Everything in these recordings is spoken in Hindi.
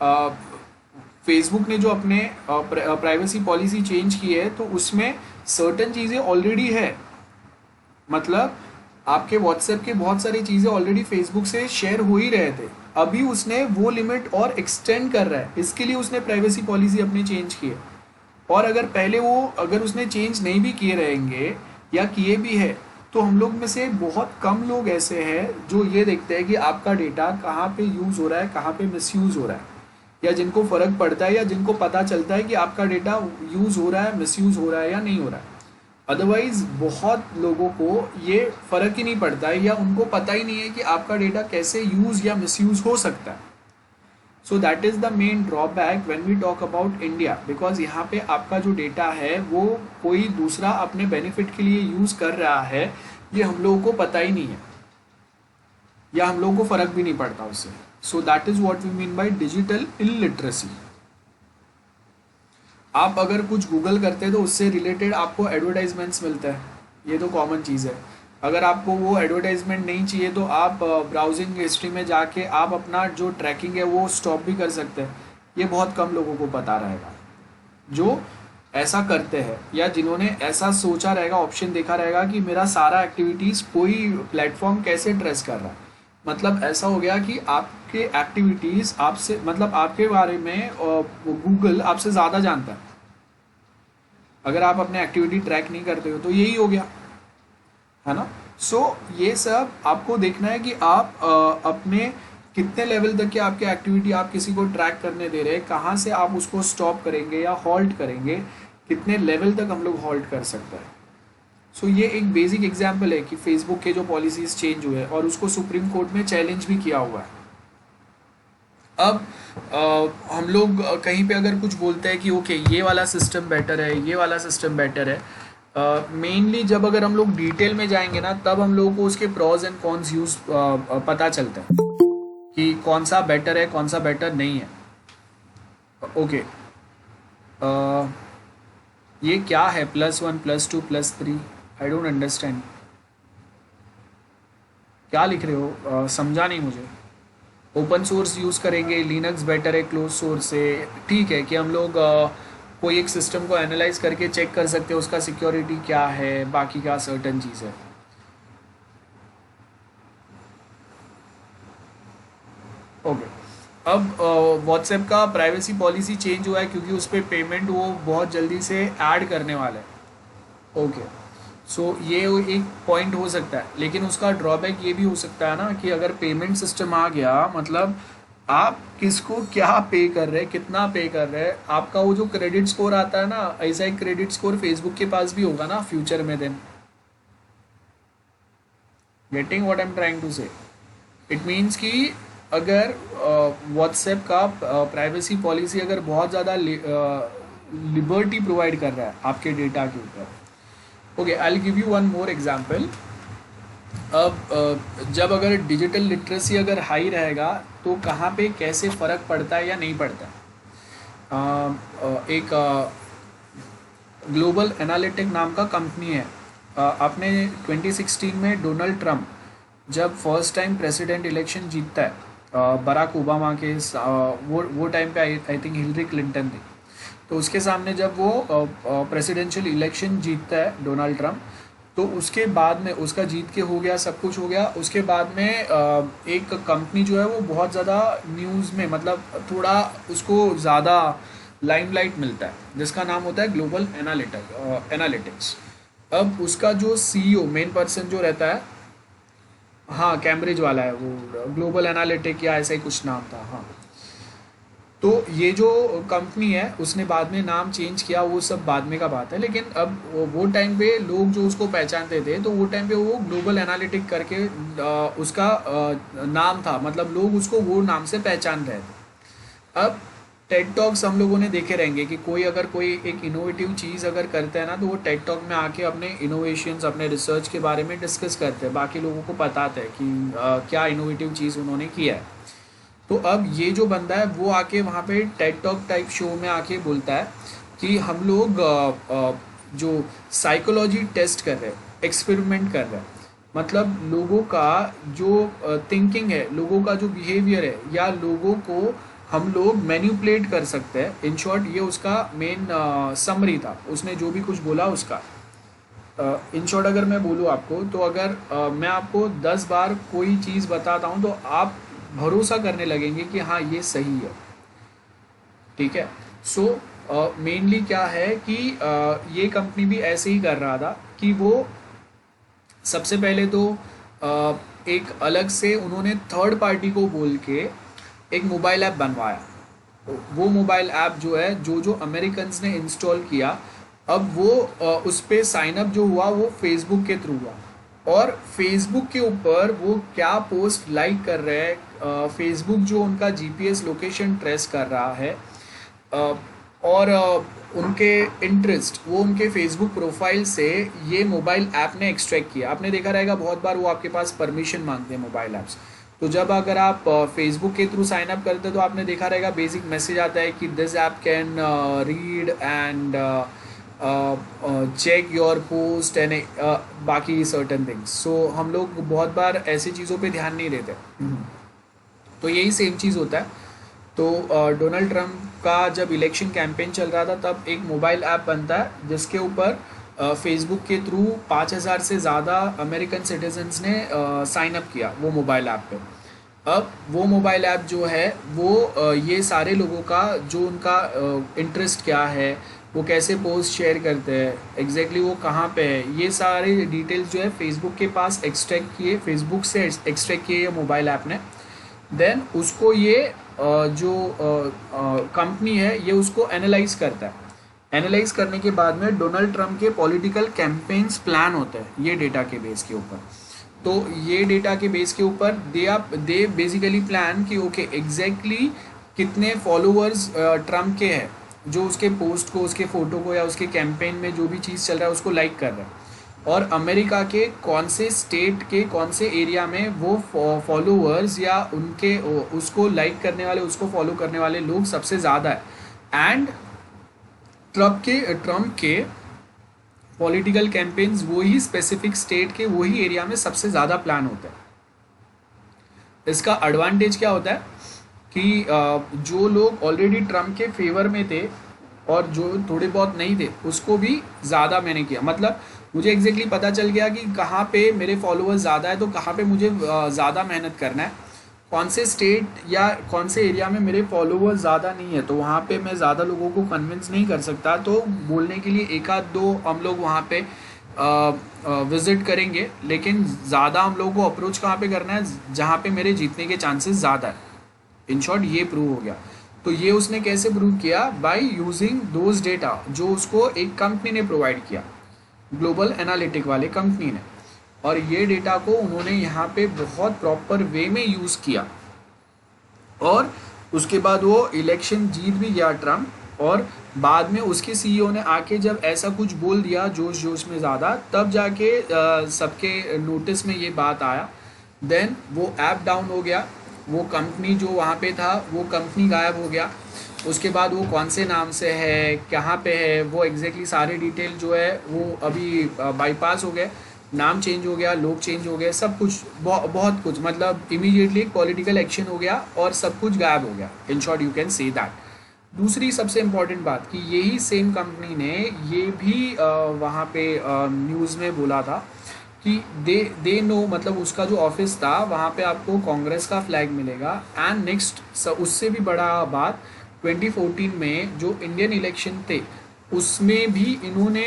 फेसबुक ने जो अपने प्राइवेसी पॉलिसी चेंज की है तो उसमें सर्टन चीज़ें ऑलरेडी है। मतलब आपके व्हाट्सएप के बहुत सारी चीज़ें ऑलरेडी फेसबुक से शेयर हो ही रहे थे, अभी उसने वो लिमिट और एक्सटेंड कर रहा है, इसके लिए उसने प्राइवेसी पॉलिसी अपनी चेंज की है। और अगर पहले वो अगर उसने चेंज नहीं भी किए रहेंगे या किए भी है तो हम लोग में से बहुत कम लोग ऐसे हैं जो ये देखते हैं कि आपका डेटा कहाँ पे यूज़ हो रहा है, कहाँ पे मिसयूज़ हो रहा है, या जिनको फ़र्क पड़ता है या जिनको पता चलता है कि आपका डेटा यूज़ हो रहा है, मिसयूज़ हो रहा है या नहीं हो रहा है। अदरवाइज़ बहुत लोगों को ये फ़र्क ही नहीं पड़ता है या उनको पता ही नहीं है कि आपका डेटा कैसे यूज़ या मिसयूज़ हो सकता है। So that is the main drawback when we talk about India, because यहाँ पे आपका जो डेटा है वो कोई दूसरा अपने बेनिफिट के लिए यूज़ कर रहा है, ये हम लोगों को पता ही नहीं है या हम लोगों को फ़र्क भी नहीं पड़ता उससे। So that is what we mean by digital illiteracy. आप अगर कुछ गूगल करते हैं तो उससे रिलेटेड आपको एडवर्टाइजमेंट्स मिलता है, ये तो कॉमन चीज़ है। अगर आपको वो एडवर्टाइजमेंट नहीं चाहिए तो आप ब्राउजिंग हिस्ट्री में जाके आप अपना जो ट्रैकिंग है वो स्टॉप भी कर सकते हैं। ये बहुत कम लोगों को पता रहेगा जो ऐसा करते हैं या जिन्होंने ऐसा सोचा रहेगा, ऑप्शन देखा रहेगा कि मेरा सारा एक्टिविटीज़ कोई प्लेटफॉर्म कैसे ट्रेस कर रहा है। मतलब ऐसा हो गया कि आपके एक्टिविटीज़ आपसे, मतलब आपके बारे में गूगल आपसे ज़्यादा जानता है। अगर आप अपने एक्टिविटी ट्रैक नहीं करते हो तो यही हो गया, है ना। सो ये सब आपको देखना है कि आप अपने कितने लेवल तक की आपकी एक्टिविटी आप किसी को ट्रैक करने दे रहे हैं, कहाँ से आप उसको स्टॉप करेंगे या हॉल्ट करेंगे, कितने लेवल तक हम लोग हॉल्ट कर सकते हैं। सो ये एक बेसिक एग्जांपल है कि फेसबुक के जो पॉलिसीज चेंज हुए और उसको सुप्रीम कोर्ट में चैलेंज भी किया हुआ है। अब हम लोग कहीं पे अगर कुछ बोलते हैं कि ओके ये वाला सिस्टम बेटर है, ये वाला सिस्टम बेटर है, मेनली जब अगर हम लोग डिटेल में जाएंगे ना तब हम लोगों को उसके प्रॉज एंड कॉन्स यूज पता चलता है कि कौन सा बेटर है, कौन सा बेटर नहीं है। ओके, ये क्या है +1 +2 +3? आई डोंट अंडरस्टैंड, क्या लिख रहे हो? समझा नहीं मुझे। ओपन सोर्स यूज़ करेंगे, लिनक्स बेटर है क्लोज सोर्स से, ठीक है कि हम लोग कोई एक सिस्टम को एनालाइज करके चेक कर सकते हैं उसका सिक्योरिटी क्या है, बाकी क्या सर्टन चीज़ है। ओके, अब व्हाट्सएप का प्राइवेसी पॉलिसी चेंज हुआ है क्योंकि उस पर पेमेंट वो बहुत जल्दी से ऐड करने वाला है। ओके, सो ये एक पॉइंट हो सकता है, लेकिन उसका ड्रॉबैक ये भी हो सकता है ना कि अगर पेमेंट सिस्टम आ गया, मतलब आप किसको क्या पे कर रहे हैं, कितना पे कर रहे हैं, आपका वो जो क्रेडिट स्कोर आता है ना, ऐसा एक क्रेडिट स्कोर फेसबुक के पास भी होगा ना फ्यूचर में। Then getting what I am trying to say, it means कि अगर व्हाट्सएप का प्राइवेसी पॉलिसी अगर बहुत ज़्यादा लिबर्टी प्रोवाइड कर रहा है आपके डेटा के ऊपर। Okay, I will give you one more example. अब जब अगर डिजिटल लिटरेसी अगर हाई रहेगा तो कहाँ पे कैसे फ़र्क पड़ता है या नहीं पड़ता है। एक ग्लोबल एनालिटिक नाम का कंपनी है। आपने 2016 में डोनाल्ड ट्रंप जब फर्स्ट टाइम प्रेसिडेंट इलेक्शन जीतता है, बराक ओबामा के वो टाइम पे आई थिंक हिलरी क्लिंटन थी, तो उसके सामने जब वो प्रेसिडेंशियल इलेक्शन जीतता है डोनाल्ड ट्रंप, तो उसके बाद में उसका जीत के हो गया, सब कुछ हो गया। उसके बाद में एक कंपनी जो है वो बहुत ज़्यादा न्यूज़ में, मतलब थोड़ा उसको ज़्यादा लाइमलाइट मिलता है, जिसका नाम होता है ग्लोबल एनालिटिक्स। अब उसका जो सीईओ मेन पर्सन जो रहता है, हाँ कैम्ब्रिज वाला है वो, ग्लोबल एनालिटिक या ऐसा ही कुछ नाम था, हाँ। तो ये जो कंपनी है उसने बाद में नाम चेंज किया, वो सब बाद में का बात है। लेकिन अब वो टाइम पे लोग जो उसको पहचानते थे तो वो टाइम पे वो ग्लोबल एनालिटिक करके उसका नाम था, मतलब लोग उसको वो नाम से पहचान रहे थे। अब टेड टॉक्स हम लोगों ने देखे रहेंगे कि कोई अगर कोई एक इनोवेटिव चीज़ अगर करता है ना तो वो टेड टॉक में आके अपने इनोवेशंस, अपने रिसर्च के बारे में डिस्कस करते हैं, बाकी लोगों को बताते हैं कि क्या इनोवेटिव चीज़ उन्होंने किया है। तो अब ये जो बंदा है वो आके वहाँ पे टेड टॉक टाइप शो में आके बोलता है कि हम लोग जो साइकोलॉजी टेस्ट कर रहे हैं, एक्सपेरिमेंट कर रहे हैं, मतलब लोगों का जो थिंकिंग है, लोगों का जो बिहेवियर है, या लोगों को हम लोग मैन्युपुलेट कर सकते हैं। इन शॉर्ट ये उसका मेन समरी था, उसने जो भी कुछ बोला उसका। इन शॉर्ट अगर मैं बोलूँ आपको, तो अगर मैं आपको 10 बार कोई चीज़ बताता हूँ तो आप भरोसा करने लगेंगे कि हाँ ये सही है। ठीक है। सो मेनली क्या है कि ये कंपनी भी ऐसे ही कर रहा था कि वो सबसे पहले तो एक अलग से उन्होंने थर्ड पार्टी को बोल के एक मोबाइल ऐप बनवाया। वो मोबाइल ऐप जो है, जो अमेरिकन्स ने इंस्टॉल किया, अब वो उस पर साइन अप जो हुआ वो फेसबुक के थ्रू हुआ। और फेसबुक के ऊपर वो क्या पोस्ट लाइक कर रहे हैं, फेसबुक जो उनका जीपीएस लोकेशन ट्रेस कर रहा है, अ, और उनके इंटरेस्ट वो उनके फेसबुक प्रोफाइल से ये मोबाइल ऐप ने एक्सट्रैक्ट किया। आपने देखा रहेगा बहुत बार वो आपके पास परमिशन मांगते हैं मोबाइल ऐप्स। तो जब अगर आप फेसबुक के थ्रू साइन अप करते हैं तो आपने देखा रहेगा बेसिक मैसेज आता है कि this app can read and check your post and बाकी सर्टन थिंग्स। सो हम लोग बहुत बार ऐसी चीज़ों पे ध्यान नहीं देते। तो यही सेम चीज़ होता है। तो डोनाल्ड ट्रंप का जब इलेक्शन कैंपेन चल रहा था तब एक मोबाइल ऐप बनता है जिसके ऊपर फेसबुक के थ्रू 5,000 से ज़्यादा अमेरिकन सिटीजन्स ने साइन अप किया वो मोबाइल ऐप पे। अब वो मोबाइल ऐप जो है वो ये सारे लोगों का जो उनका इंटरेस्ट क्या है, वो कैसे पोस्ट शेयर करते हैं, एग्जैक्टली वो कहाँ पे है, ये सारे डिटेल्स जो है फेसबुक के पास एक्सट्रैक्ट किए, फेसबुक से एक्सट्रैक्ट किए ये मोबाइल ऐप ने। देन उसको ये जो कंपनी है ये उसको एनालाइज करता है। एनालाइज करने के बाद में डोनाल्ड ट्रंप के पॉलिटिकल कैंपेन्स प्लान होते हैं ये डेटा के बेस के ऊपर। तो ये डेटा के बेस के ऊपर दे बेसिकली प्लान कि ओके एग्जैक्टली कितने फॉलोअर्स ट्रंप के हैं जो उसके पोस्ट को, उसके फ़ोटो को या उसके कैंपेन में जो भी चीज़ चल रहा है उसको लाइक कर रहे हैं, और अमेरिका के कौन से स्टेट के कौन से एरिया में वो फॉलोअर्स या उनके उसको लाइक करने वाले, उसको फॉलो करने वाले लोग सबसे ज़्यादा है। एंड ट्रम्प के पॉलिटिकल कैंपेन्स वही स्पेसिफिक स्टेट के वही एरिया में सबसे ज़्यादा प्लान होता है। इसका एडवांटेज क्या होता है कि जो लोग ऑलरेडी ट्रम्प के फेवर में थे और जो थोड़े बहुत नहीं थे उसको भी ज़्यादा मैंने किया। मतलब मुझे एग्जैक्टली पता चल गया कि कहाँ पे मेरे फॉलोअर्स ज़्यादा है तो कहाँ पे मुझे ज़्यादा मेहनत करना है, कौन से स्टेट या कौन से एरिया में मेरे फॉलोअर्स ज़्यादा नहीं है तो वहाँ पे मैं ज़्यादा लोगों को कन्विंस नहीं कर सकता। तो बोलने के लिए एक आध दो हम लोग वहाँ पे विज़िट करेंगे, लेकिन ज़्यादा हम लोगों को अप्रोच कहाँ पे करना है जहाँ पे मेरे जीतने के चांसेस ज़्यादा है। इन शॉर्ट ये प्रूव हो गया। तो ये उसने कैसे प्रूव किया? बाय यूजिंग दोज डेटा जो उसको एक कंपनी ने प्रोवाइड किया, ग्लोबल एनालिटिक वाले कंपनी ने। और ये डेटा को उन्होंने यहाँ पे बहुत प्रॉपर वे में यूज़ किया और उसके बाद वो इलेक्शन जीत भी गया ट्रम्प। और बाद में उसके सीईओ ने आके जब ऐसा कुछ बोल दिया जोश जोश में ज़्यादा, तब जाके सबके नोटिस में ये बात आया। देन वो ऐप डाउन हो गया, वो कंपनी जो वहाँ पे था वो कंपनी गायब हो गया। उसके बाद वो कौन से नाम से है, कहाँ पे है, वो एग्जैक्टली सारे डिटेल जो है वो अभी बाईपास हो गए, नाम चेंज हो गया, लोग चेंज हो गए, सब कुछ बहुत कुछ, मतलब इमीडिएटली एक पॉलिटिकल एक्शन हो गया और सब कुछ गायब हो गया। In short you can say that. दूसरी सबसे इम्पॉर्टेंट बात कि यही सेम कंपनी ने ये भी वहाँ पे न्यूज़ में बोला था कि दे नो, मतलब उसका जो ऑफिस था वहाँ पे आपको कांग्रेस का फ्लैग मिलेगा। एंड नेक्स्ट उससे भी बड़ा बात, 2014 में जो इंडियन इलेक्शन थे उसमें भी इन्होंने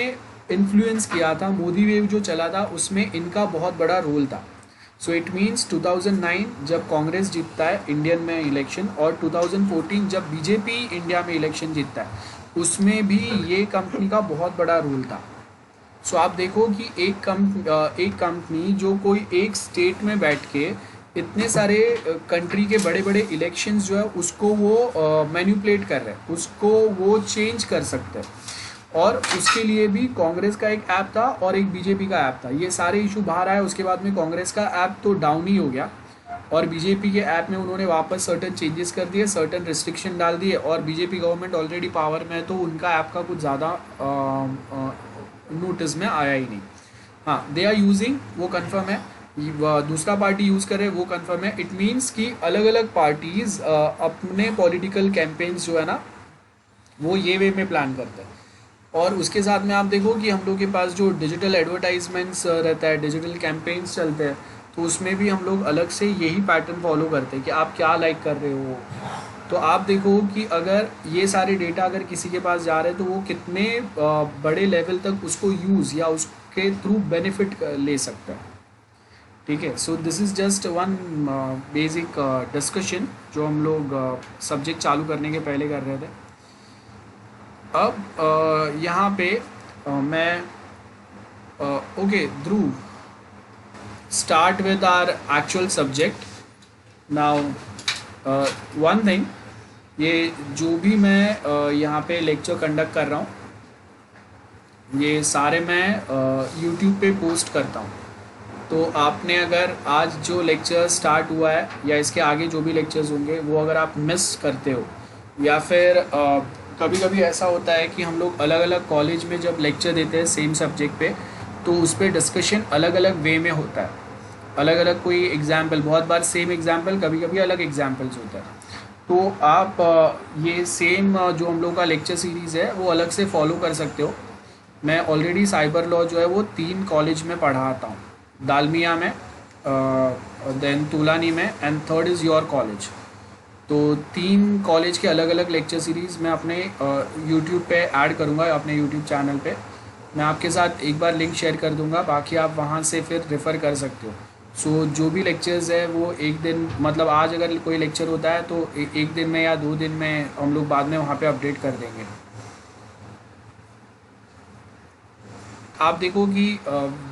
इन्फ्लुएंस किया था, मोदी वेव जो चला था उसमें इनका बहुत बड़ा रोल था। सो इट मीन्स 2009 जब कांग्रेस जीतता है इंडियन में इलेक्शन और 2014 जब बीजेपी इंडिया में इलेक्शन जीतता है उसमें भी ये कंपनी का बहुत बड़ा रोल था। सो आप देखो कि एक कंपनी जो कोई एक स्टेट में बैठ के इतने सारे कंट्री के बड़े बड़े इलेक्शंस जो है उसको वो मैनिपुलेट कर रहे हैं, उसको वो चेंज कर सकते हैं। और उसके लिए भी कांग्रेस का एक ऐप था और एक बीजेपी का ऐप था। ये सारे इशू बाहर आए, उसके बाद में कांग्रेस का ऐप तो डाउन ही हो गया और बीजेपी के ऐप में उन्होंने वापस सर्टन चेंजेस कर दिए, सर्टन रिस्ट्रिक्शन डाल दिए। और बीजेपी गवर्नमेंट ऑलरेडी पावर में है तो उनका ऐप का कुछ ज़्यादा नोटिस में आया ही नहीं। हाँ, दे आर यूजिंग, वो कंफर्म है, दूसरा पार्टी यूज़ करे वो कंफर्म है। इट मीन्स कि अलग अलग पार्टीज़ अपने पॉलिटिकल कैंपेन्स जो है ना वो ये वे में प्लान करते हैं। और उसके साथ में आप देखो कि हम लोग के पास जो डिजिटल एडवर्टाइजमेंट्स रहता है, डिजिटल कैंपेन्स चलते हैं, तो उसमें भी हम लोग अलग से यही पैटर्न फॉलो करते हैं कि आप क्या लाइक कर रहे हो। तो आप देखो कि अगर ये सारे डेटा अगर किसी के पास जा रहे हैं तो वो कितने बड़े लेवल तक उसको यूज़ या उसके थ्रू बेनिफिट ले सकता है। ठीक है, so this is just one basic discussion जो हम लोग सब्जेक्ट चालू करने के पहले कर रहे थे। अब यहाँ पे मैं okay Dhruv, start with our actual subject now. One thing, ये जो भी मैं यहाँ पे लेक्चर कंडक्ट कर रहा हूँ ये सारे मैं यूट्यूब पे पोस्ट करता हूँ। तो आपने अगर आज जो लेक्चर स्टार्ट हुआ है या इसके आगे जो भी लेक्चर्स होंगे वो अगर आप मिस करते हो या फिर कभी कभी ऐसा होता है कि हम लोग अलग अलग कॉलेज में जब लेक्चर देते हैं सेम सब्जेक्ट पे तो उस पर डिस्कशन अलग अलग वे में होता है, अलग अलग कोई एग्जाम्पल, बहुत बार सेम एग्जाम्पल, कभी कभी अलग एग्जाम्पल्स होता है। तो आप ये सेम जो हम लोग का लेक्चर सीरीज़ है वो अलग से फॉलो कर सकते हो। मैं ऑलरेडी साइबर लॉ जो है वो 3 कॉलेज में पढ़ाता हूँ, दालमिया में, देन तुलानी में, and third is your college. तो 3 कॉलेज के अलग अलग लेक्चर सीरीज़ मैं अपने यूट्यूब पे ऐड करूँगा, अपने यूट्यूब चैनल पे मैं आपके साथ एक बार लिंक शेयर कर दूँगा, बाकी आप वहाँ से फिर रेफ़र कर सकते हो। सो जो भी लेक्चर्स है वो एक दिन, मतलब आज अगर कोई लेक्चर होता है तो एक दिन में या 2 दिन में हम लोग बाद में वहाँ पे अपडेट कर देंगे। आप देखो कि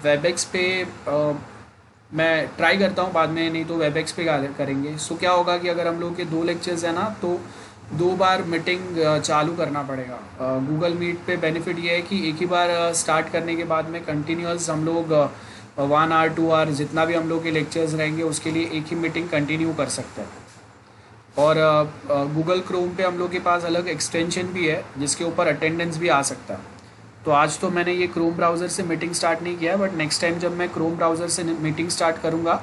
वेबएक्स पे मैं ट्राई करता हूँ, बाद में नहीं तो वेबएक्स पे करेंगे। सो क्या होगा कि अगर हम लोग के 2 लेक्चर्स हैं ना तो 2 बार मीटिंग चालू करना पड़ेगा। गूगल मीट पे बेनिफिट ये है कि एक ही बार स्टार्ट करने के बाद में कंटिन्यूअस हम लोग 1 आवर 2 आवर जितना भी हम लोग के लेक्चर्स रहेंगे उसके लिए एक ही मीटिंग कंटिन्यू कर सकते हैं। और गूगल क्रोम पे हम लोग के पास अलग एक्सटेंशन भी है जिसके ऊपर अटेंडेंस भी आ सकता है। तो आज तो मैंने ये क्रोम ब्राउज़र से मीटिंग स्टार्ट नहीं किया है, बट नेक्स्ट टाइम जब मैं क्रोम ब्राउज़र से मीटिंग स्टार्ट करूँगा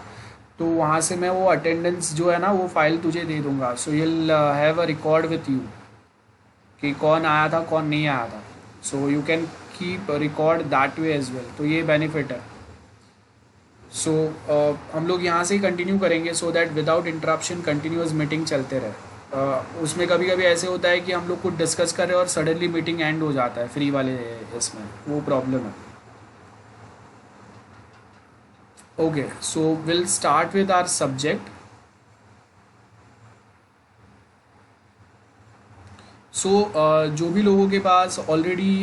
तो वहाँ से मैं वो अटेंडेंस जो है ना वो फाइल तुझे दे दूँगा। So you'll have a record with you कि कौन आया था कौन नहीं आया था। So you can keep record that way as well, तो ये बेनिफिट है। सो हम लोग यहाँ से ही कंटिन्यू करेंगे so that without interruption continuous meeting चलते रहे। उसमें कभी कभी ऐसे होता है कि हम लोग कुछ डिस्कस कर रहे हैं और सडनली मीटिंग एंड हो जाता है फ्री वाले इसमें, वो प्रॉब्लम है। Okay, so will start with our subject. So जो भी लोगों के पास ऑलरेडी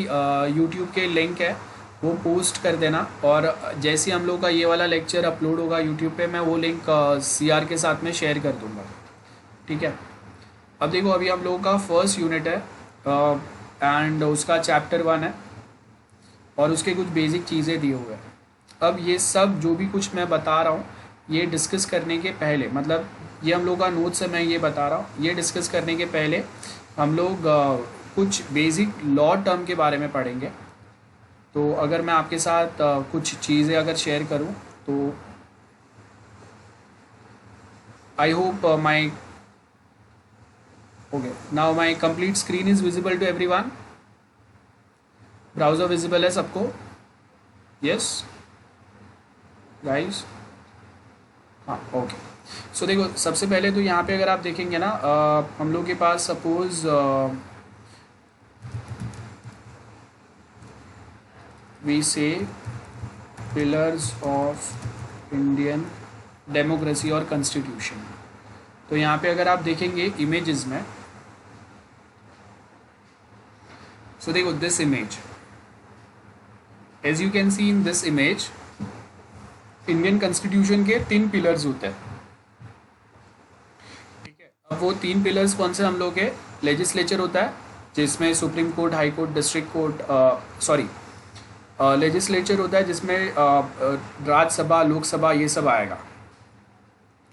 यूट्यूब के लिंक है वो पोस्ट कर देना, और जैसे हम लोग का ये वाला लेक्चर अपलोड होगा यूट्यूब पे मैं वो लिंक CR के साथ में शेयर कर दूँगा। ठीक है, अब देखो अभी हम लोगों का फर्स्ट यूनिट है एंड उसका चैप्टर 1 है और उसके कुछ बेसिक चीज़ें दिए हुए हैं। अब ये सब जो भी कुछ मैं बता रहा हूँ ये डिस्कस करने के पहले, मतलब ये हम लोग का नोट्स है, मैं ये बता रहा हूँ, ये डिस्कस करने के पहले हम लोग कुछ बेसिक लॉ टर्म के बारे में पढ़ेंगे। तो अगर मैं आपके साथ कुछ चीज़ें अगर शेयर करूँ तो I hope my okay now my complete screen is visible to everyone. Browser visible है सबको? यस गाइस, हाँ ओके। सो देखो सबसे पहले तो यहाँ पे अगर आप देखेंगे ना हम लोग के पास सपोज वी से पिलर्स ऑफ इंडियन डेमोक्रेसी और कॉन्स्टिट्यूशन। तो यहाँ पे अगर आप देखेंगे इमेजेस में, सो देखो this image, as you can see in this image Indian constitution के 3 पिलर्स होते हैं। ठीक है, अब वो 3 पिलर्स कौन से हम लोग के? लेजिस्लेचर होता है जिसमें supreme court, high court, district court, legislature होता है जिसमें राज्यसभा, लोकसभा ये सब आएगा।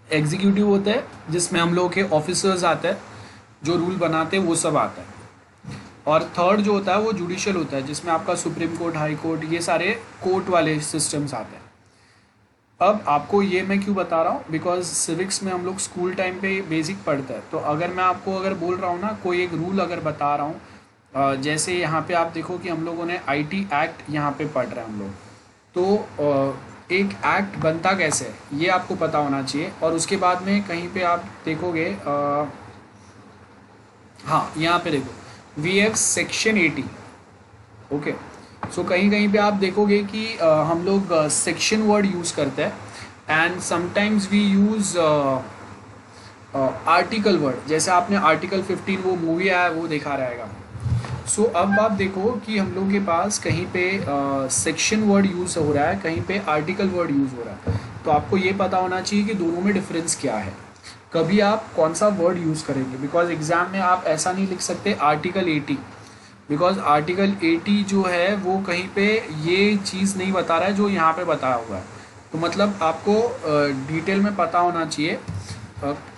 एग्जीक्यूटिव होता है जिसमें हम लोग के ऑफिसर्स आते हैं जो रूल बनाते हैं, वो सब आता है। और थर्ड जो होता है वो जुडिशियल होता है जिसमें आपका सुप्रीम कोर्ट, हाई कोर्ट, ये सारे कोर्ट वाले सिस्टम्स आते हैं। अब आपको ये मैं क्यों बता रहा हूँ, बिकॉज सिविक्स में हम लोग स्कूल टाइम पे बेसिक पढ़ते हैं। तो अगर मैं आपको अगर बोल रहा हूँ ना, कोई एक रूल अगर बता रहा हूँ, जैसे यहाँ पे आप देखो कि हम लोगों ने आईटी एक्ट यहाँ पे पढ़ रहे हैं हम लोग, तो एक एक्ट बनता कैसे है ये आपको पता होना चाहिए। और उसके बाद में कहीं पे आप देखोगे, हाँ यहाँ पे देखो वी हैव सेक्शन 80। ओके, सो कहीं कहीं पे आप देखोगे कि हम लोग सेक्शन वर्ड यूज़ करते हैं, and sometimes we use article word. जैसे आपने आर्टिकल 15 वो मूवी आया वो देखा रहेगा। सो अब आप देखो कि हम लोग के पास कहीं पे सेक्शन वर्ड यूज़ हो रहा है, कहीं पे आर्टिकल वर्ड यूज़ हो रहा है। तो आपको ये पता होना चाहिए कि दोनों में डिफरेंस क्या है, कभी आप कौन सा वर्ड यूज़ करेंगे। बिकॉज एग्ज़ाम में आप ऐसा नहीं लिख सकते आर्टिकल 80, बिकॉज आर्टिकल 80 जो है वो कहीं पे ये चीज़ नहीं बता रहा है जो यहाँ पे बताया हुआ है। तो मतलब आपको डिटेल में पता होना चाहिए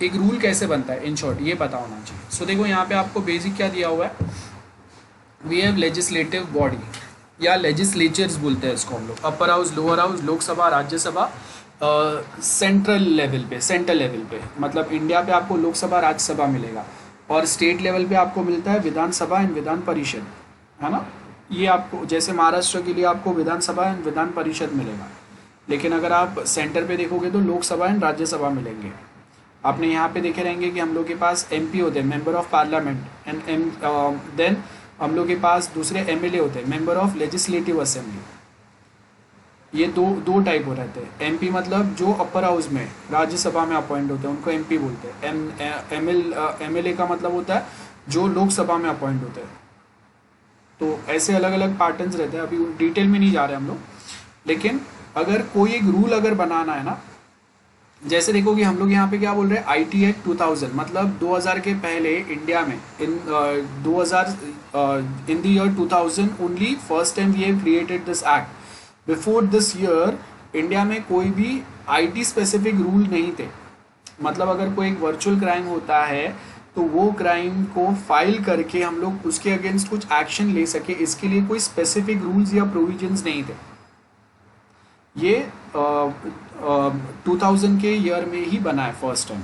एक रूल कैसे बनता है, इन शॉर्ट ये पता होना चाहिए। सो देखो यहाँ पे आपको बेसिक क्या दिया हुआ है, वी हैव लेजिस्लेटिव बॉडी या लेजिस्लेचर्स बोलते हैं इसको हम लोग, upper house, lower house, Lok Sabha, Rajya Sabha, central level पे, सेंट्रल लेवल पे मतलब इंडिया पे आपको लोकसभा राज्यसभा मिलेगा, और स्टेट लेवल पे आपको मिलता है विधानसभा एंड विधान परिषद, है ना। ये आपको जैसे महाराष्ट्र के लिए आपको विधानसभा एंड विधान परिषद मिलेगा, लेकिन अगर आप सेंटर पे देखोगे तो लोकसभा एंड राज्यसभा मिलेंगे। आपने यहाँ पे देखे रहेंगे कि हम लोग के पास एमपी होते हैं, member of parliament, and then हम लोग के पास दूसरे एमएलए होते हैं, मेंबर ऑफ लेजिस्लेटिव असेंबली। ये दो दो टाइप हो रहते हैं। एमपी मतलब जो अपर हाउस में राज्यसभा में अपॉइंट होते हैं उनको एमपी बोलते हैं। एमएलए का मतलब होता है जो लोकसभा में अपॉइंट होते हैं। तो ऐसे अलग अलग पैटर्न्स रहते हैं, अभी डिटेल में नहीं जा रहे हम लोग। लेकिन अगर कोई एक रूल अगर बनाना है ना, जैसे देखो कि हम लोग यहाँ पे क्या बोल रहे हैं, आईटी एक्ट 2000, मतलब 2000 के पहले इंडिया में in 2000 in the year 2000 only first time we have created this act. Before this year India में कोई भी आईटी स्पेसिफिक रूल नहीं थे। मतलब अगर कोई एक वर्चुअल क्राइम होता है तो वो क्राइम को फाइल करके हम लोग उसके अगेंस्ट कुछ एक्शन ले सके, इसके लिए कोई स्पेसिफिक रूल्स या प्रोविजंस नहीं थे। ये 2000 के ईयर में ही बना है फर्स्ट टाइम।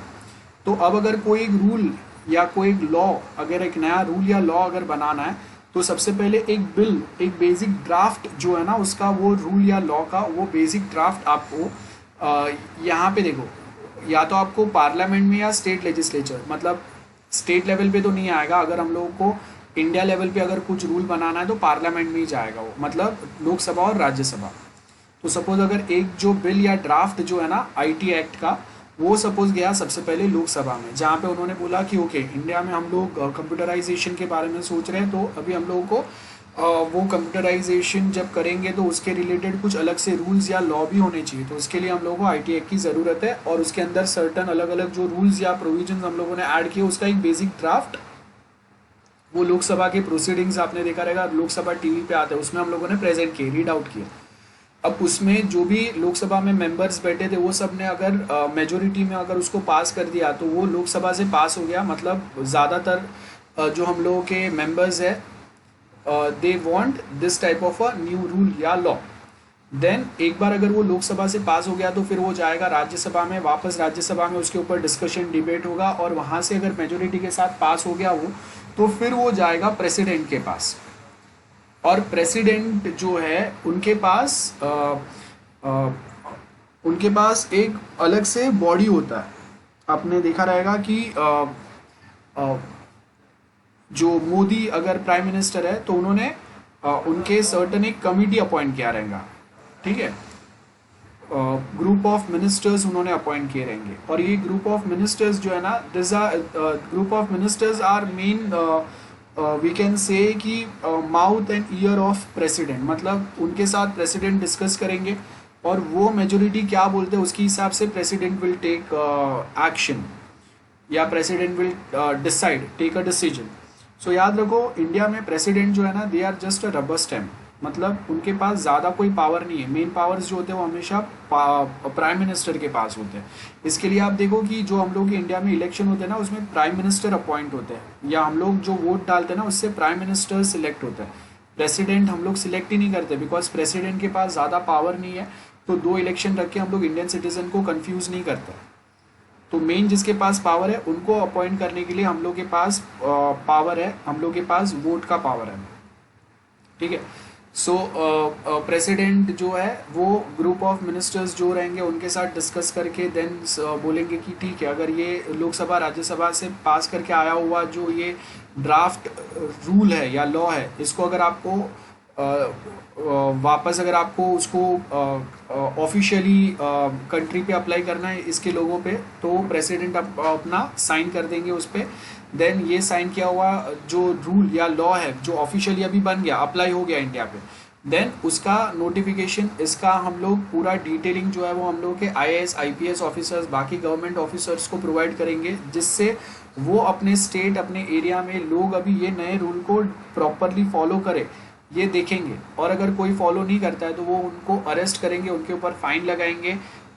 तो अब अगर कोई एक रूल या कोई एक लॉ, अगर एक नया रूल या लॉ अगर बनाना है तो सबसे पहले एक बिल, एक बेसिक ड्राफ्ट जो है ना उसका, वो रूल या लॉ का वो बेसिक ड्राफ्ट आपको यहाँ पे देखो, या तो आपको पार्लियामेंट में या स्टेट लेजिस्लेचर, मतलब स्टेट लेवल पे तो नहीं आएगा। अगर हम लोगों को इंडिया लेवल पे अगर कुछ रूल बनाना है तो पार्लियामेंट में ही जाएगा वो, मतलब लोकसभा और राज्यसभा। तो सपोज अगर एक जो बिल या ड्राफ्ट जो है ना आईटी एक्ट का, वो सपोज गया सबसे पहले लोकसभा में, जहाँ पे उन्होंने बोला कि ओके इंडिया में हम लोग कंप्यूटराइजेशन के बारे में सोच रहे हैं, तो अभी हम लोगों को वो कंप्यूटराइजेशन जब करेंगे तो उसके रिलेटेड कुछ अलग से रूल्स या लॉ भी होने चाहिए। तो उसके लिए हम लोगों को आईटी एक्ट की ज़रूरत है, और उसके अंदर सर्टन अलग अलग जो रूल्स या प्रोविजन हम लोगों ने ऐड किए उसका एक बेसिक ड्राफ्ट, वो लोकसभा के प्रोसीडिंग्स आपने देखा रहेगा, लोकसभा टीवी पे आते हैं, उसमें हम लोगों ने प्रेजेंट किए, रीड आउट किए। अब उसमें जो भी लोकसभा में मेंबर्स बैठे थे वो सब ने अगर मेजोरिटी में अगर उसको पास कर दिया तो वो लोकसभा से पास हो गया। मतलब ज़्यादातर जो हम लोगों के मेंबर्स है they want this type of a new rule या लॉ। देन एक बार अगर वो लोकसभा से पास हो गया तो फिर वो जाएगा राज्यसभा में, वापस राज्यसभा में उसके ऊपर डिस्कशन डिबेट होगा, और वहाँ से अगर मेजोरिटी के साथ पास हो गया वो, तो फिर वो जाएगा प्रेसिडेंट के पास। और प्रेसिडेंट जो है उनके पास एक अलग से बॉडी होता है। आपने देखा रहेगा कि जो मोदी अगर प्राइम मिनिस्टर है तो उन्होंने उनके सर्टन एक कमिटी अपॉइंट किया रहेगा, ठीक है, ग्रुप ऑफ मिनिस्टर्स उन्होंने अपॉइंट किए रहेंगे। और ये ग्रुप ऑफ मिनिस्टर्स जो है ना, this are group of ministers are main we can say कि mouth and ear of president. मतलब उनके साथ प्रेसिडेंट डिस्कस करेंगे और वो मेजोरिटी क्या बोलते हैं उसके हिसाब से प्रेसिडेंट विल टेक एक्शन, या president will decide, take a decision. So याद रखो इंडिया में प्रेसिडेंट जो है ना, they are just a rubber stamp. मतलब उनके पास ज़्यादा कोई पावर नहीं है। मेन पावर्स जो होते हैं वो हमेशा प्राइम मिनिस्टर के पास होते हैं। इसके लिए आप देखो कि जो हम लोग के इंडिया में इलेक्शन होते हैं ना, उसमें प्राइम मिनिस्टर अपॉइंट होते हैं, या हम लोग जो वोट डालते हैं ना उससे प्राइम मिनिस्टर सिलेक्ट होता है। प्रेसिडेंट हम लोग सिलेक्ट ही नहीं करते, बिकॉज प्रेसिडेंट के पास ज़्यादा पावर नहीं है। तो 2 इलेक्शन रख के हम लोग इंडियन सिटीजन को कंफ्यूज नहीं करते। तो मेन जिसके पास पावर है उनको अपॉइंट करने के लिए हम लोग के पास पावर है, हम लोग के पास वोट का पावर है। ठीक है। सो प्रेसिडेंट जो है वो ग्रुप ऑफ मिनिस्टर्स जो रहेंगे उनके साथ डिस्कस करके देन बोलेंगे कि ठीक है, अगर ये लोकसभा राज्यसभा से पास करके आया हुआ जो ये ड्राफ्ट रूल है या लॉ है, इसको अगर आपको वापस अगर आपको उसको ऑफिशियली कंट्री पे अप्लाई करना है इसके लोगों पे, तो प्रेसिडेंट अपना साइन कर देंगे उस पर। देन ये साइन किया हुआ जो रूल या लॉ है जो ऑफिशियली अभी बन गया, अप्लाई हो गया इंडिया पे, देन उसका नोटिफिकेशन, इसका हम लोग पूरा डिटेलिंग जो है वो हम लोग के IAS IPS ऑफिसर्स, बाकी गवर्नमेंट ऑफिसर्स को प्रोवाइड करेंगे, जिससे वो अपने स्टेट अपने एरिया में लोग अभी ये नए रूल को प्रॉपरली फॉलो करें ये देखेंगे। और अगर कोई फॉलो नहीं करता है तो वो उनको अरेस्ट करेंगे, उनके ऊपर फाइन लगाएंगे,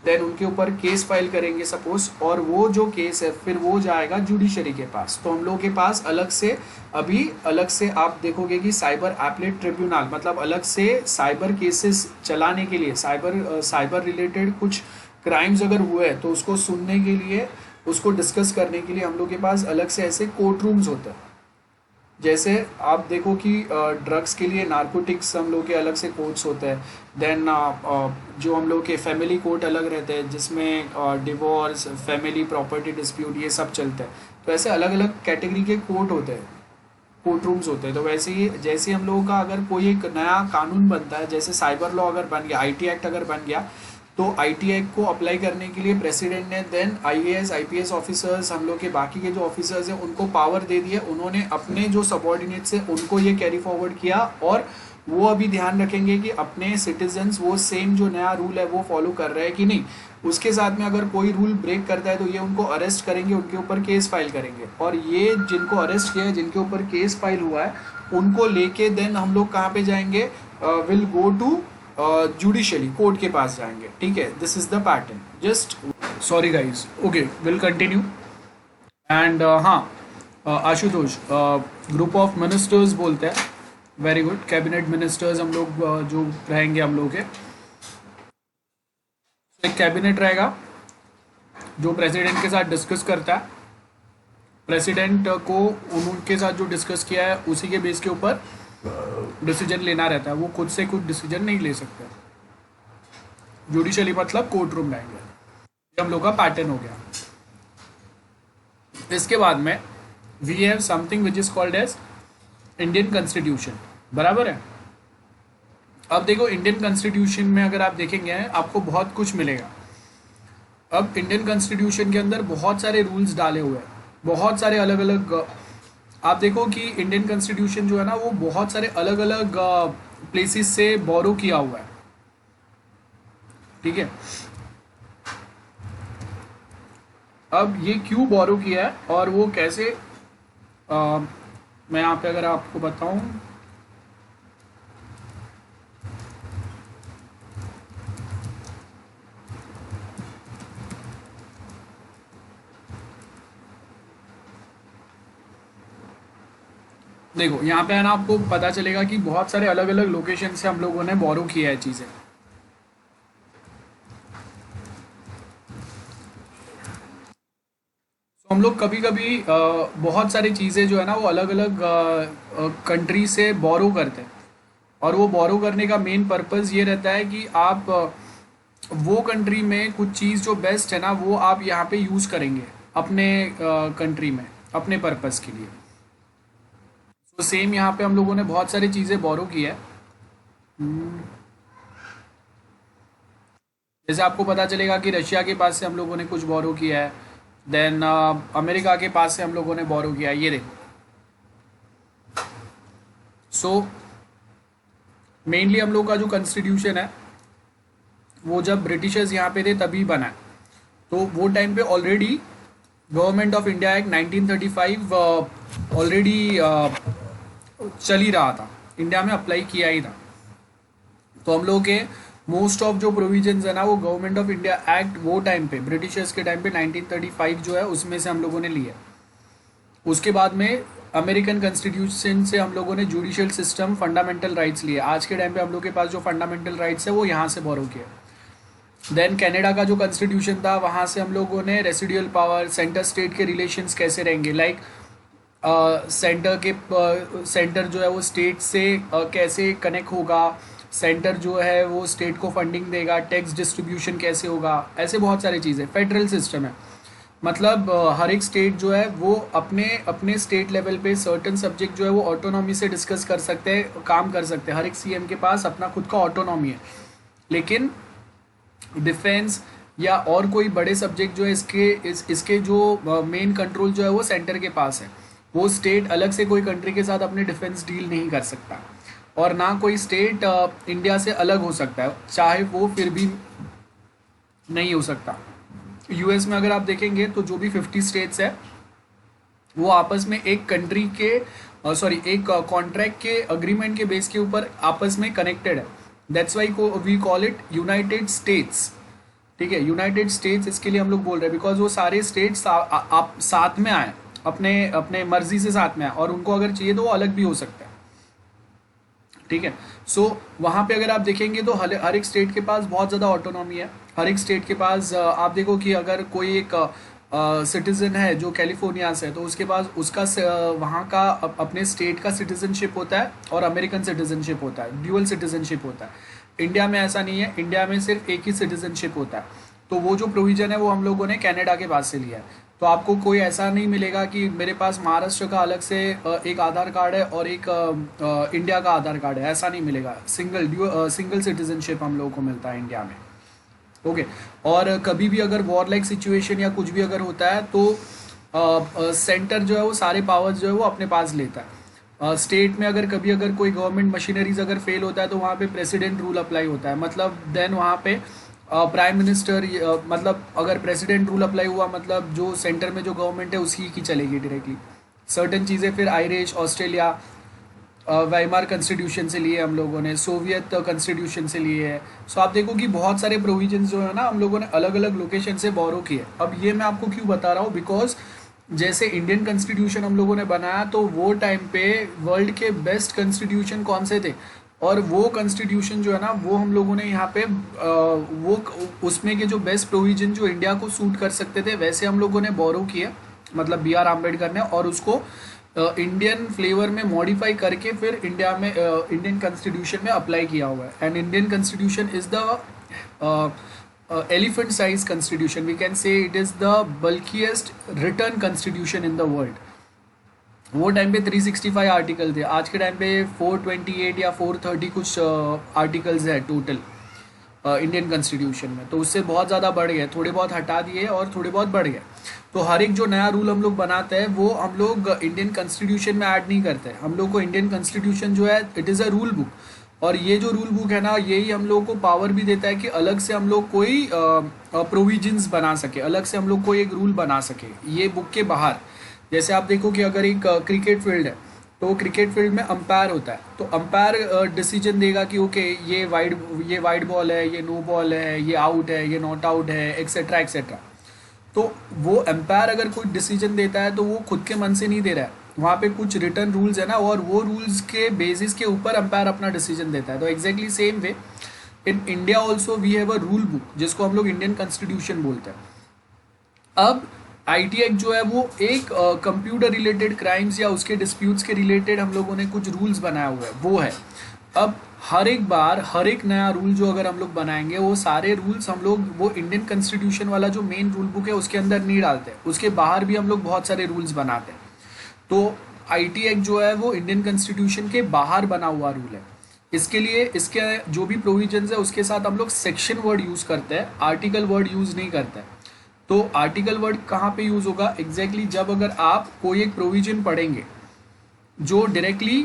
देन उनके ऊपर केस फाइल करेंगे सपोज, और वो जो केस है फिर वो जाएगा जुडिशरी के पास। तो हम लोग के पास अलग से अभी अलग से आप देखोगे कि साइबर एपलेट ट्रिब्यूनल, मतलब अलग से साइबर केसेस चलाने के लिए, साइबर रिलेटेड कुछ क्राइम्स अगर हुए हैं तो उसको सुनने के लिए, उसको डिस्कस करने के लिए हम लोग के पास अलग से ऐसे कोर्ट रूम्स होते हैं। जैसे आप देखो कि ड्रग्स के लिए नार्कोटिक्स हम लोग के अलग से कोर्ट्स होते हैं, देन जो हम लोग के फैमिली कोर्ट अलग रहते हैं जिसमें डिवोर्स, फैमिली प्रॉपर्टी डिस्प्यूट ये सब चलते हैं। तो ऐसे अलग अलग कैटेगरी के कोर्ट होते हैं, कोर्ट रूम्स होते हैं। तो वैसे ही जैसे हम लोगों का अगर कोई एक नया कानून बनता है, जैसे साइबर लॉ अगर बन गया, IT एक्ट अगर बन गया, तो IT एक्ट को अप्लाई करने के लिए प्रेसिडेंट ने देन IAS IPS ऑफिसर्स, हम लोग के बाकी के जो ऑफिसर्स हैं उनको पावर दे दिया। उन्होंने अपने जो सबॉर्डिनेट्स हैं उनको ये कैरी फॉरवर्ड किया, और वो अभी ध्यान रखेंगे कि अपने सिटीजन्स वो सेम जो नया रूल है वो फॉलो कर रहे हैं कि नहीं। उसके साथ में अगर कोई रूल ब्रेक करता है तो ये उनको अरेस्ट करेंगे, उनके ऊपर केस फाइल करेंगे, और ये जिनको अरेस्ट किया है, जिनके ऊपर केस फाइल हुआ है, उनको लेके देन हम लोग कहाँ पे जाएंगे, will go to judicially, court के पास जाएंगे। ठीक है, this is the pattern. Just sorry guys, okay will continue. And हाँ, आशुतोष ग्रुप ऑफ मिनिस्टर्स बोलते हैं, वेरी गुड, कैबिनेट मिनिस्टर्स हम लोग जो रहेंगे हम लोग के, एक कैबिनेट रहेगा जो प्रेसिडेंट के साथ डिस्कस करता है। प्रेसिडेंट को उनके साथ जो डिस्कस किया है उसी के बेस के ऊपर डिसीजन लेना रहता है, वो खुद से कुछ डिसीजन नहीं ले सकते। जुडिशली मतलब कोर्ट रूम लाएंगे, ये हम लोग का पैटर्न हो गया। इसके बाद में we have something which is called as Indian constitution, बराबर है। अब देखो इंडियन कॉन्स्टिट्यूशन में अगर आप देखेंगे आपको बहुत कुछ मिलेगा। अब इंडियन कॉन्स्टिट्यूशन के अंदर बहुत सारे रूल्स डाले हुए हैं, बहुत सारे अलग अलग। आप देखो कि इंडियन कॉन्स्टिट्यूशन जो है ना वो बहुत सारे अलग अलग प्लेसेस से बोरो किया हुआ है। ठीक है, अब ये क्यों बोरो किया है और वो कैसे, मैं यहाँ पे अगर आपको बताऊं, देखो यहाँ पे है ना, आपको पता चलेगा कि बहुत सारे अलग अलग लोकेशन से हम लोगों ने बोरो किया है चीज़ें। तो हम लोग कभी कभी बहुत सारी चीज़ें जो है ना वो अलग अलग कंट्री से बोरो करते हैं, और वो बोरो करने का मेन पर्पज़ ये रहता है कि आप वो कंट्री में कुछ चीज़ जो बेस्ट है ना वो आप यहाँ पे यूज़ करेंगे अपने कंट्री में अपने पर्पज़ के लिए। तो सेम यहाँ पे हम लोगों ने बहुत सारी चीज़ें बोरो की है। जैसे आपको पता चलेगा कि रशिया के पास से हम लोगों ने कुछ बोरो किया है, देन अमेरिका के पास से हम लोगों ने बोरो किया है, ये देखो। सो मेनली हम लोग का जो कॉन्स्टिट्यूशन है वो जब ब्रिटिशर्स यहाँ पे थे तभी बना है। तो वो टाइम पे already government of India act 1935 already चल ही रहा था, इंडिया में अप्लाई किया ही था। तो हम लोग के मोस्ट ऑफ जो प्रोविजंस है ना वो गवर्नमेंट ऑफ इंडिया एक्ट वो टाइम पे ब्रिटिशर्स के टाइम पे 1935 जो है उसमें से हम लोगों ने लिया। उसके बाद में अमेरिकन कॉन्स्टिट्यूशन से हम लोगों ने जुडिशियल सिस्टम, फंडामेंटल राइट्स लिए। आज के टाइम पे हम लोग के पास जो फंडामेंटल राइट्स है वो यहाँ से बोरो किया। देन कनाडा का जो कॉन्स्टिट्यूशन था, वहाँ से हम लोगों ने रेसिडुअल पावर, सेंटर स्टेट के रिलेशंस कैसे रहेंगे, लाइक सेंटर जो है वो स्टेट से कैसे कनेक्ट होगा, सेंटर जो है वो स्टेट को फंडिंग देगा, टैक्स डिस्ट्रीब्यूशन कैसे होगा, ऐसे बहुत सारी चीज़ें। फेडरल सिस्टम है, मतलब हर एक स्टेट जो है वो अपने अपने स्टेट लेवल पे सर्टन सब्जेक्ट जो है वो ऑटोनॉमी से डिस्कस कर सकते हैं, काम कर सकते हैं। हर एक सीएम के पास अपना खुद का ऑटोनॉमी है, लेकिन डिफेंस या और कोई बड़े सब्जेक्ट जो है इसके जो मेन कंट्रोल जो है वो सेंटर के पास है। वो स्टेट अलग से कोई कंट्री के साथ अपने डिफेंस डील नहीं कर सकता, और ना कोई स्टेट इंडिया से अलग हो सकता है, चाहे वो फिर भी नहीं हो सकता। यूएस में अगर आप देखेंगे तो जो भी 50 स्टेट्स है वो आपस में एक कंट्री के सॉरी एक कॉन्ट्रैक्ट के अग्रीमेंट के बेस के ऊपर आपस में कनेक्टेड है। That's why we call it United States. ठीक है, यूनाइटेड स्टेट्स इसके लिए हम लोग बोल रहे हैं बिकॉज वो सारे स्टेट्स आप साथ में आए, अपने अपने मर्जी से साथ में आए, और उनको अगर चाहिए तो वो अलग भी हो सकता है। ठीक है, सो वहाँ पे अगर आप देखेंगे तो हर एक स्टेट के पास बहुत ज़्यादा ऑटोनॉमी है। हर एक स्टेट के पास आप देखो कि अगर कोई एक सिटीज़न है जो कैलिफोर्निया से है, तो उसके पास उसका वहाँ का अपने स्टेट का सिटीजनशिप होता है और अमेरिकन सिटीजनशिप होता है, ड्यूअल सिटीजनशिप होता है। इंडिया में ऐसा नहीं है, इंडिया में सिर्फ एक ही सिटीजनशिप होता है। तो वो जो प्रोविज़न है वो हम लोगों ने कनाडा के पास से लिया है। तो आपको कोई ऐसा नहीं मिलेगा कि मेरे पास महाराष्ट्र का अलग से एक आधार कार्ड है और एक इंडिया का आधार कार्ड है, ऐसा नहीं मिलेगा। सिंगल सिटीजनशिप हम लोगों को मिलता है इंडिया में। ओके, और कभी भी अगर वॉर लाइक सिचुएशन या कुछ भी अगर होता है तो सेंटर जो है वो सारे पावर्स जो है वो अपने पास लेता है। स्टेट में अगर कभी अगर कोई गवर्नमेंट मशीनरीज अगर फेल होता है तो वहाँ पे प्रेसिडेंट रूल अप्लाई होता है, मतलब देन वहाँ पे प्राइम मिनिस्टर, मतलब अगर प्रेसिडेंट रूल अप्लाई हुआ मतलब जो सेंटर में जो गवर्नमेंट है उसी की चलेगी डायरेक्टली। सर्टन चीज़ें फिर आयरिश, ऑस्ट्रेलिया, वाइमार कॉन्स्टिट्यूशन से लिए हम लोगों ने, सोवियत कॉन्स्टिट्यूशन से लिए है। सो आप देखो कि बहुत सारे प्रोविजंस जो है ना हम लोगों ने अलग अलग लोकेशन से बोरो किए। अब ये मैं आपको क्यों बता रहा हूँ, बिकॉज जैसे इंडियन कॉन्स्टिट्यूशन हम लोगों ने बनाया तो वो टाइम पे वर्ल्ड के बेस्ट कॉन्स्टिट्यूशन कौन से थे, और वो कॉन्स्टिट्यूशन जो है ना वो हम लोगों ने यहाँ पे वो उसमें के जो बेस्ट प्रोविजन जो इंडिया को सूट कर सकते थे वैसे हम लोगों ने बोरो किया, मतलब B.R. आम्बेडकर ने, और उसको इंडियन फ्लेवर में मॉडिफाई करके फिर इंडिया में इंडियन कॉन्स्टिट्यूशन में अप्लाई किया हुआ है। And Indian constitution is the elephant size constitution, we can say it is the bulkiest written constitution in the world. वो टाइम पे 365 आर्टिकल थे, आज के टाइम पे 428 या 430 कुछ आर्टिकल्स है टोटल इंडियन कॉन्स्टिट्यूशन में। तो उससे बहुत ज़्यादा बढ़ गए, थोड़े बहुत हटा दिए और थोड़े बहुत बढ़ गए। तो हर एक जो नया रूल हम लोग बनाते हैं वो हम लोग इंडियन कॉन्स्टिट्यूशन में ऐड नहीं करते। हम लोग को इंडियन कॉन्स्टिट्यूशन जो है it is a rule book, और ये जो रूल बुक है ना यही हम लोग को पावर भी देता है कि अलग से हम लोग कोई प्रोविजंस बना सके, अलग से हम लोग कोई एक रूल बना सके ये बुक के बाहर। जैसे आप देखो कि अगर एक क्रिकेट फील्ड है तो क्रिकेट फील्ड में अंपायर होता है, तो अंपायर डिसीजन देगा कि ओके ये वाइड बॉल है, ये नो बॉल है, ये आउट है, ये नॉट आउट है, एक्सेट्रा एक्सेट्रा। तो वो एम्पायर अगर कोई डिसीजन देता है तो वो खुद के मन से नहीं दे रहा है, वहाँ पे कुछ रिटर्न रूल्स है ना, और वो रूल्स के बेसिस के ऊपर एम्पायर अपना डिसीजन देता है। तो exactly same way in India also we have a rule book जिसको हम लोग इंडियन कॉन्स्टिट्यूशन बोलते हैं। अब आईटी एक्ट जो है वो एक कंप्यूटर रिलेटेड क्राइम्स या उसके डिस्प्यूट्स के रिलेटेड हम लोगों ने कुछ रूल्स बनाया हुआ है, वो है। अब हर एक बार हर एक नया रूल जो अगर हम लोग बनाएंगे वो सारे रूल्स हम लोग वो इंडियन कॉन्स्टिट्यूशन वाला जो मेन रूल बुक है उसके अंदर नहीं डालते, उसके बाहर भी हम लोग बहुत सारे रूल्स बनाते हैं। तो आईटी एक्ट जो है वो इंडियन कॉन्स्टिट्यूशन के बाहर बना हुआ रूल है। इसके लिए इसके जो भी प्रोविजंस है उसके साथ हम लोग सेक्शन वर्ड यूज़ करते हैं, आर्टिकल वर्ड यूज़ नहीं करते हैं। तो आर्टिकल वर्ड कहाँ पे यूज़ होगा एग्जैक्टली जब अगर आप कोई एक प्रोविजन पढ़ेंगे जो डायरेक्टली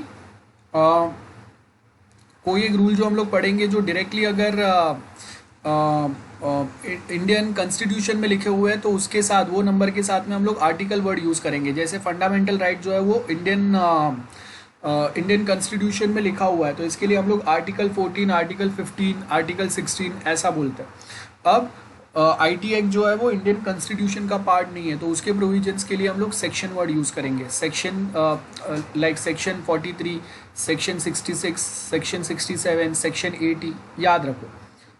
कोई एक रूल जो हम लोग पढ़ेंगे जो डायरेक्टली अगर इंडियन कॉन्स्टिट्यूशन में लिखे हुए हैं तो उसके साथ वो नंबर के साथ में हम लोग आर्टिकल वर्ड यूज़ करेंगे। जैसे फंडामेंटल राइट जो है वो इंडियन कॉन्स्टिट्यूशन में लिखा हुआ है तो इसके लिए हम लोग आर्टिकल 14, आर्टिकल 15, आर्टिकल 16 ऐसा बोलते हैं। अब आईटी एक्ट जो है वो इंडियन कॉन्स्टिट्यूशन का पार्ट नहीं है तो उसके प्रोविजंस के लिए हम लोग सेक्शन वर्ड यूज़ करेंगे। Section like section 43, section 66, section 67, section 80 याद रखो।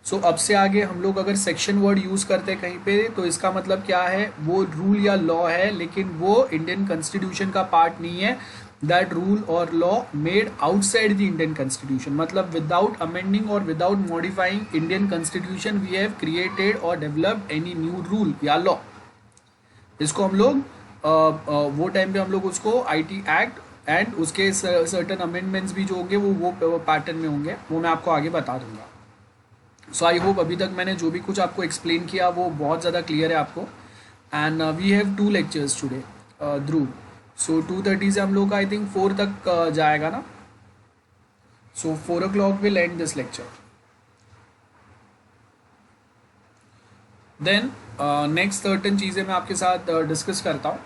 सो अब से आगे हम लोग अगर सेक्शन वर्ड यूज़ करते हैं कहीं पे तो इसका मतलब क्या है, वो रूल या लॉ है लेकिन वो इंडियन कॉन्स्टिट्यूशन का पार्ट नहीं है। दैट रूल और law made outside the Indian constitution, मतलब विदाउट अमेंडिंग और without modifying Indian constitution we have created और डेवलप्ड एनी न्यू रूल या लॉ। इसको हम लोग वो टाइम पे हम लोग उसको आईटी एक्ट एंड उसके सर्टन अमेंडमेंट्स भी जो होंगे वो पैटर्न में होंगे, वो मैं आपको आगे बता दूंगा। सो आई होप अभी तक मैंने जो भी कुछ आपको एक्सप्लेन किया वो बहुत ज़्यादा क्लियर है आपको। And we have 2 lectures today Dhruv. So 2:30 से हम लोग का आई थिंक 4 तक जाएगा ना। So 4 o'clock will end this lecture. Then next certain चीज़ें मैं आपके साथ डिस्कस करता हूँ।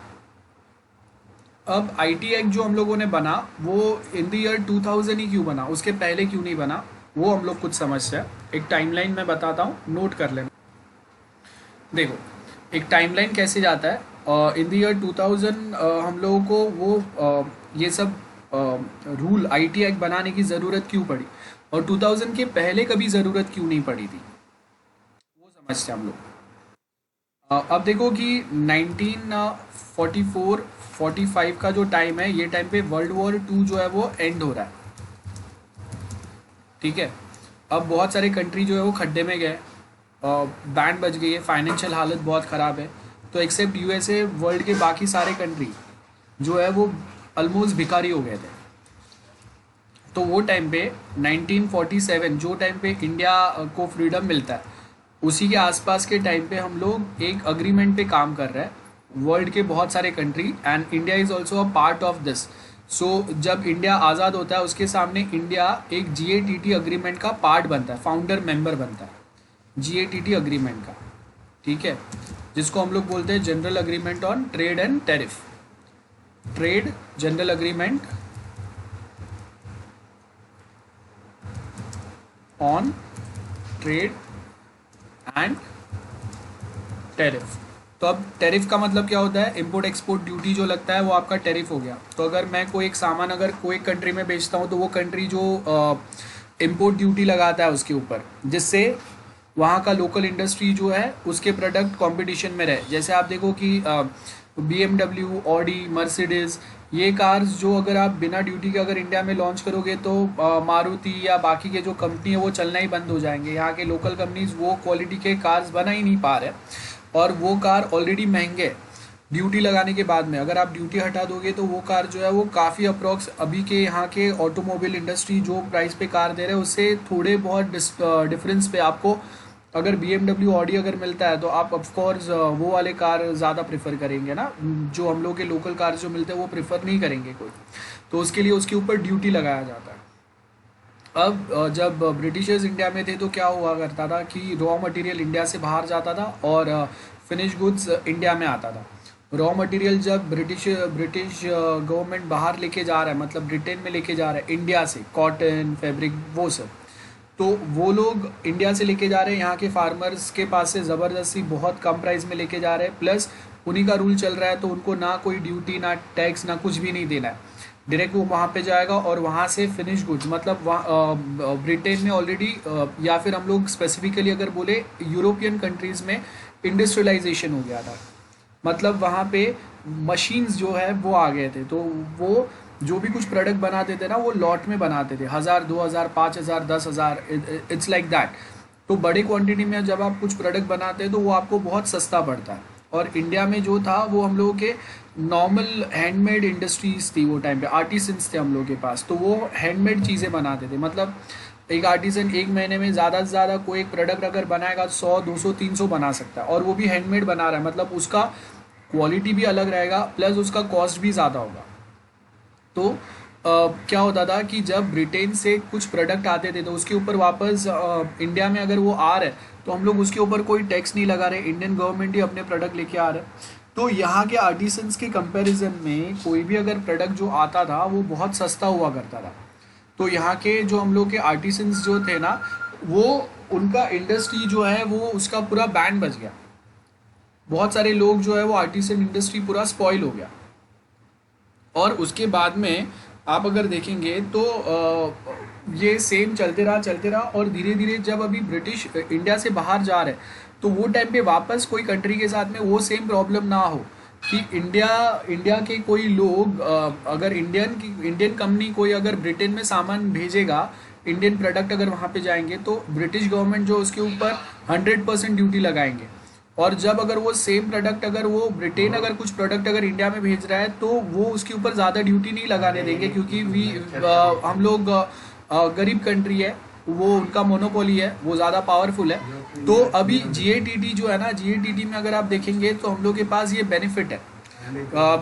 अब आईटी एक्ट जो हम लोगों ने बना वो इन द ईयर 2000 ही क्यों बना, उसके पहले क्यों नहीं बना, वो हम लोग कुछ समझते हैं। एक टाइमलाइन मैं बताता हूँ, नोट कर लेना। देखो एक टाइमलाइन कैसे जाता है, इन द ईयर 2000 हम लोगों को वो ये सब रूल आईटी एक्ट बनाने की ज़रूरत क्यों पड़ी और 2000 के पहले कभी ज़रूरत क्यों नहीं पड़ी थी, वो समझते हैं हम लोग। अब देखो कि 1944-45 का जो टाइम है, ये टाइम पे वर्ल्ड वॉर 2 जो है वो एंड हो रहा है, ठीक है। अब बहुत सारे कंट्री जो है वो खड्डे में गए, बैंड बज गई है, फाइनेंशियल हालत बहुत ख़राब है। तो एक्सेप्ट यूएसए, वर्ल्ड के बाकी सारे कंट्री जो है वो ऑलमोस्ट भिखारी हो गए थे। तो वो टाइम पे 1947 जो टाइम पे इंडिया को फ्रीडम मिलता है, उसी के आसपास के टाइम पे हम लोग एक अग्रीमेंट पे काम कर रहे हैं वर्ल्ड के बहुत सारे country, and India is also a part of this. So जब इंडिया आज़ाद होता है उसके सामने इंडिया एक जीएटीटी अग्रीमेंट का पार्ट बनता है, फाउंडर मेंबर बनता है जीएटीटी अग्रीमेंट का, ठीक है, जिसको हम लोग बोलते हैं general agreement on trade and tariff. Trade general agreement on trade and tariff. तो अब टैरिफ का मतलब क्या होता है, इम्पोर्ट एक्सपोर्ट ड्यूटी जो लगता है वो आपका टैरिफ हो गया। तो अगर मैं कोई एक सामान अगर कोई कंट्री में बेचता हूँ तो वो कंट्री जो इम्पोर्ट ड्यूटी लगाता है उसके ऊपर, जिससे वहाँ का लोकल इंडस्ट्री जो है उसके प्रोडक्ट कंपटीशन में रहे। जैसे आप देखो कि BMW, ऑडी, मर्सिडीज़, ये कार्स जो अगर आप बिना ड्यूटी के अगर इंडिया में लॉन्च करोगे तो मारुति या बाकी के जो कंपनी है वो चलना ही बंद हो जाएंगे। यहाँ के लोकल कंपनीज वो क्वालिटी के कार्स बना ही नहीं पा रहे, और वो कार ऑलरेडी महंगे ड्यूटी लगाने के बाद में। अगर आप ड्यूटी हटा दोगे तो वो कार जो है वो काफ़ी अप्रॉक्स अभी के यहाँ के ऑटोमोबाइल इंडस्ट्री जो प्राइस पे कार दे रहे हैं उससे थोड़े बहुत डिफरेंस पे आपको अगर BMW, ऑडी अगर मिलता है तो आप ऑफकोर्स वो वाले कार ज़्यादा प्रेफर करेंगे ना, जो हम लोग के लोकल कार जो मिलते हैं वो प्रेफर नहीं करेंगे कोई, तो उसके लिए उसके ऊपर ड्यूटी लगाया जाता है। अब जब ब्रिटिशर्स इंडिया में थे तो क्या हुआ करता था कि रॉ मटेरियल इंडिया से बाहर जाता था और फिनिश गुड्स इंडिया में आता था। रॉ मटेरियल जब ब्रिटिश गवर्नमेंट बाहर लेके जा रहा है, मतलब ब्रिटेन में लेके जा रहा है इंडिया से, कॉटन, फैब्रिक, वो सब, तो वो लोग इंडिया से लेके जा रहे हैं, यहाँ के फार्मर्स के पास से ज़बरदस्ती बहुत कम प्राइस में लेके जा रहे हैं, प्लस उन्हीं का रूल चल रहा है तो उनको ना कोई ड्यूटी, ना टैक्स, ना कुछ भी नहीं देना है। डायरेक्ट वो वहाँ पे जाएगा और वहाँ से फिनिश गुड्स, मतलब वहाँ ब्रिटेन में ऑलरेडी, या फिर हम लोग स्पेसिफिकली अगर बोले यूरोपियन कंट्रीज़ में इंडस्ट्रियलाइजेशन हो गया था, मतलब वहाँ पे मशीन्स जो है वो आ गए थे। तो वो जो भी कुछ प्रोडक्ट बनाते थे ना वो लॉट में बनाते थे, 1000, 2000, 5000, 10,000, इट्स लाइक दैट। तो बड़े क्वांटिटी में जब आप कुछ प्रोडक्ट बनाते हैं तो वो आपको बहुत सस्ता पड़ता है। और इंडिया में जो था वो हम लोगों के नॉर्मल हैंडमेड इंडस्ट्रीज थी, वो टाइम पे आर्टिसंस थे हम लोग के पास, तो वो हैंडमेड चीज़ें बनाते थे। मतलब एक आर्टिसन एक महीने में ज़्यादा से ज़्यादा कोई एक प्रोडक्ट अगर बनाएगा 100, 200, 300 बना सकता है, और वो भी हैंडमेड बना रहा है, मतलब उसका क्वालिटी भी अलग रहेगा, प्लस उसका कॉस्ट भी ज़्यादा होगा। तो क्या होता था कि जब ब्रिटेन से कुछ प्रोडक्ट आते थे तो उसके ऊपर वापस इंडिया में अगर वो आ रहे तो हम लोग उसके ऊपर कोई टैक्स नहीं लगा रहे, इंडियन गवर्नमेंट ही अपने प्रोडक्ट लेके आ रहे। तो यहाँ के आर्टिसंस के कंपैरिजन में कोई भी अगर प्रोडक्ट जो आता था वो बहुत सस्ता हुआ करता था। तो यहाँ के जो हम लोग के आर्टिसंस जो थे ना, वो उनका इंडस्ट्री जो है वो उसका पूरा बैन बच गया। बहुत सारे लोग जो है वो आर्टिसन इंडस्ट्री पूरा स्पॉइल हो गया। और उसके बाद में आप अगर देखेंगे तो ये सेम चलते रहा और धीरे धीरे जब अभी ब्रिटिश इंडिया से बाहर जा रहे तो वो टाइम पे वापस कोई कंट्री के साथ में वो सेम प्रॉब्लम ना हो कि इंडिया इंडिया के कोई लोग अगर इंडियन कंपनी कोई अगर ब्रिटेन में सामान भेजेगा, इंडियन प्रोडक्ट अगर वहाँ पे जाएंगे तो ब्रिटिश गवर्नमेंट जो उसके ऊपर 100% ड्यूटी लगाएंगे। और जब अगर वो सेम प्रोडक्ट अगर वो ब्रिटेन अगर कुछ प्रोडक्ट अगर इंडिया में भेज रहा है तो वो उसके ऊपर ज़्यादा ड्यूटी नहीं लगाने देंगे, क्योंकि हम लोग गरीब कंट्री है, वो उनका मोनोपोली है, वो ज़्यादा पावरफुल है। तो अभी जीएटीटी जो है ना, जीएटीटी में अगर आप देखेंगे तो हम लोग के पास ये बेनिफिट है।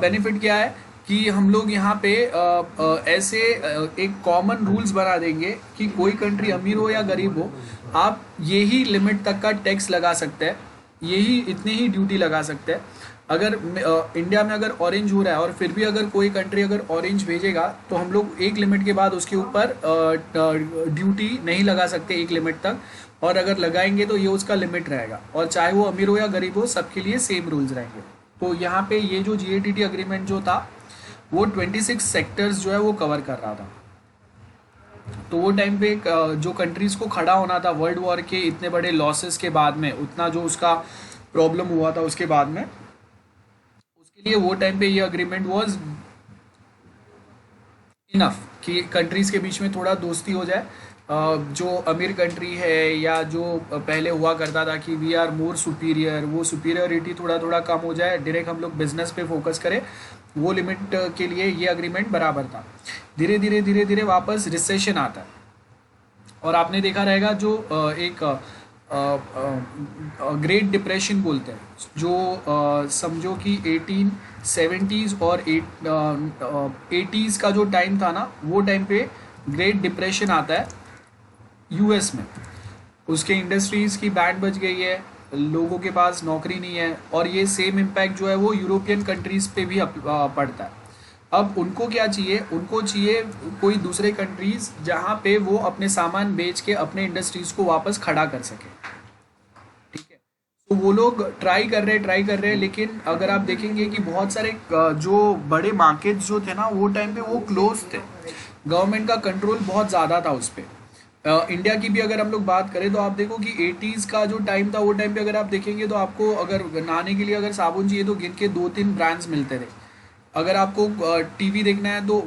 बेनिफिट क्या है कि हम लोग यहाँ पे ऐसे एक कॉमन रूल्स बना देंगे कि कोई कंट्री अमीर हो या गरीब हो, आप यही लिमिट तक का टैक्स लगा सकते हैं, यही इतनी ही ड्यूटी लगा सकते हैं। अगर इंडिया में अगर ऑरेंज हो रहा है और फिर भी अगर कोई कंट्री अगर ऑरेंज भेजेगा तो हम लोग एक लिमिट के बाद उसके ऊपर ड्यूटी नहीं लगा सकते एक लिमिट तक, और अगर लगाएंगे तो ये उसका लिमिट रहेगा, और चाहे वो अमीर हो या गरीब हो सबके लिए सेम रूल्स रहेंगे। तो यहाँ पे ये जो जीएटीटी अग्रीमेंट जो था वो 26 सेक्टर्स जो है वो कवर कर रहा था। तो वो टाइम पे जो कंट्रीज़ को खड़ा होना था वर्ल्ड वॉर के इतने बड़े लॉसेस के बाद में, उतना जो उसका प्रॉब्लम हुआ था उसके बाद में, उसके लिए वो टाइम पे ये अग्रीमेंट वाज इनफ कि कंट्रीज़ के बीच में थोड़ा दोस्ती हो जाए। जो अमीर कंट्री है या जो पहले हुआ करता था कि वी आर मोर सुपीरियर, वो सुपीरियरिटी थोड़ा थोड़ा कम हो जाए, डायरेक्ट हम लोग बिजनेस पे फोकस करें, वो लिमिट के लिए ये अग्रीमेंट बराबर था। धीरे धीरे वापस रिसेशन आता है और आपने देखा रहेगा जो एक ग्रेट डिप्रेशन बोलते हैं, जो समझो कि 1870s और 80s का जो टाइम था ना, वो टाइम पे ग्रेट डिप्रेशन आता है यूएस में। उसके इंडस्ट्रीज़ की बैंड बज गई है, लोगों के पास नौकरी नहीं है, और ये सेम इम्पैक्ट जो है वो यूरोपियन कंट्रीज़ पे भी पड़ता है। अब उनको क्या चाहिए, उनको चाहिए कोई दूसरे कंट्रीज़ जहाँ पे वो अपने सामान बेच के अपने इंडस्ट्रीज़ को वापस खड़ा कर सके, ठीक है। तो वो लोग ट्राई कर रहे हैं, लेकिन अगर आप देखेंगे कि बहुत सारे जो बड़े मार्केट्स जो थे ना वो टाइम पे वो क्लोज थे, गवर्नमेंट का कंट्रोल बहुत ज़्यादा था उस पर। इंडिया की भी अगर हम लोग बात करें तो आप देखो कि 80s का जो टाइम था वो टाइम पे अगर आप देखेंगे तो आपको अगर नहाने के लिए अगर साबुन चाहिए तो गिन के 2-3 ब्रांड्स मिलते थे। अगर आपको टीवी देखना है तो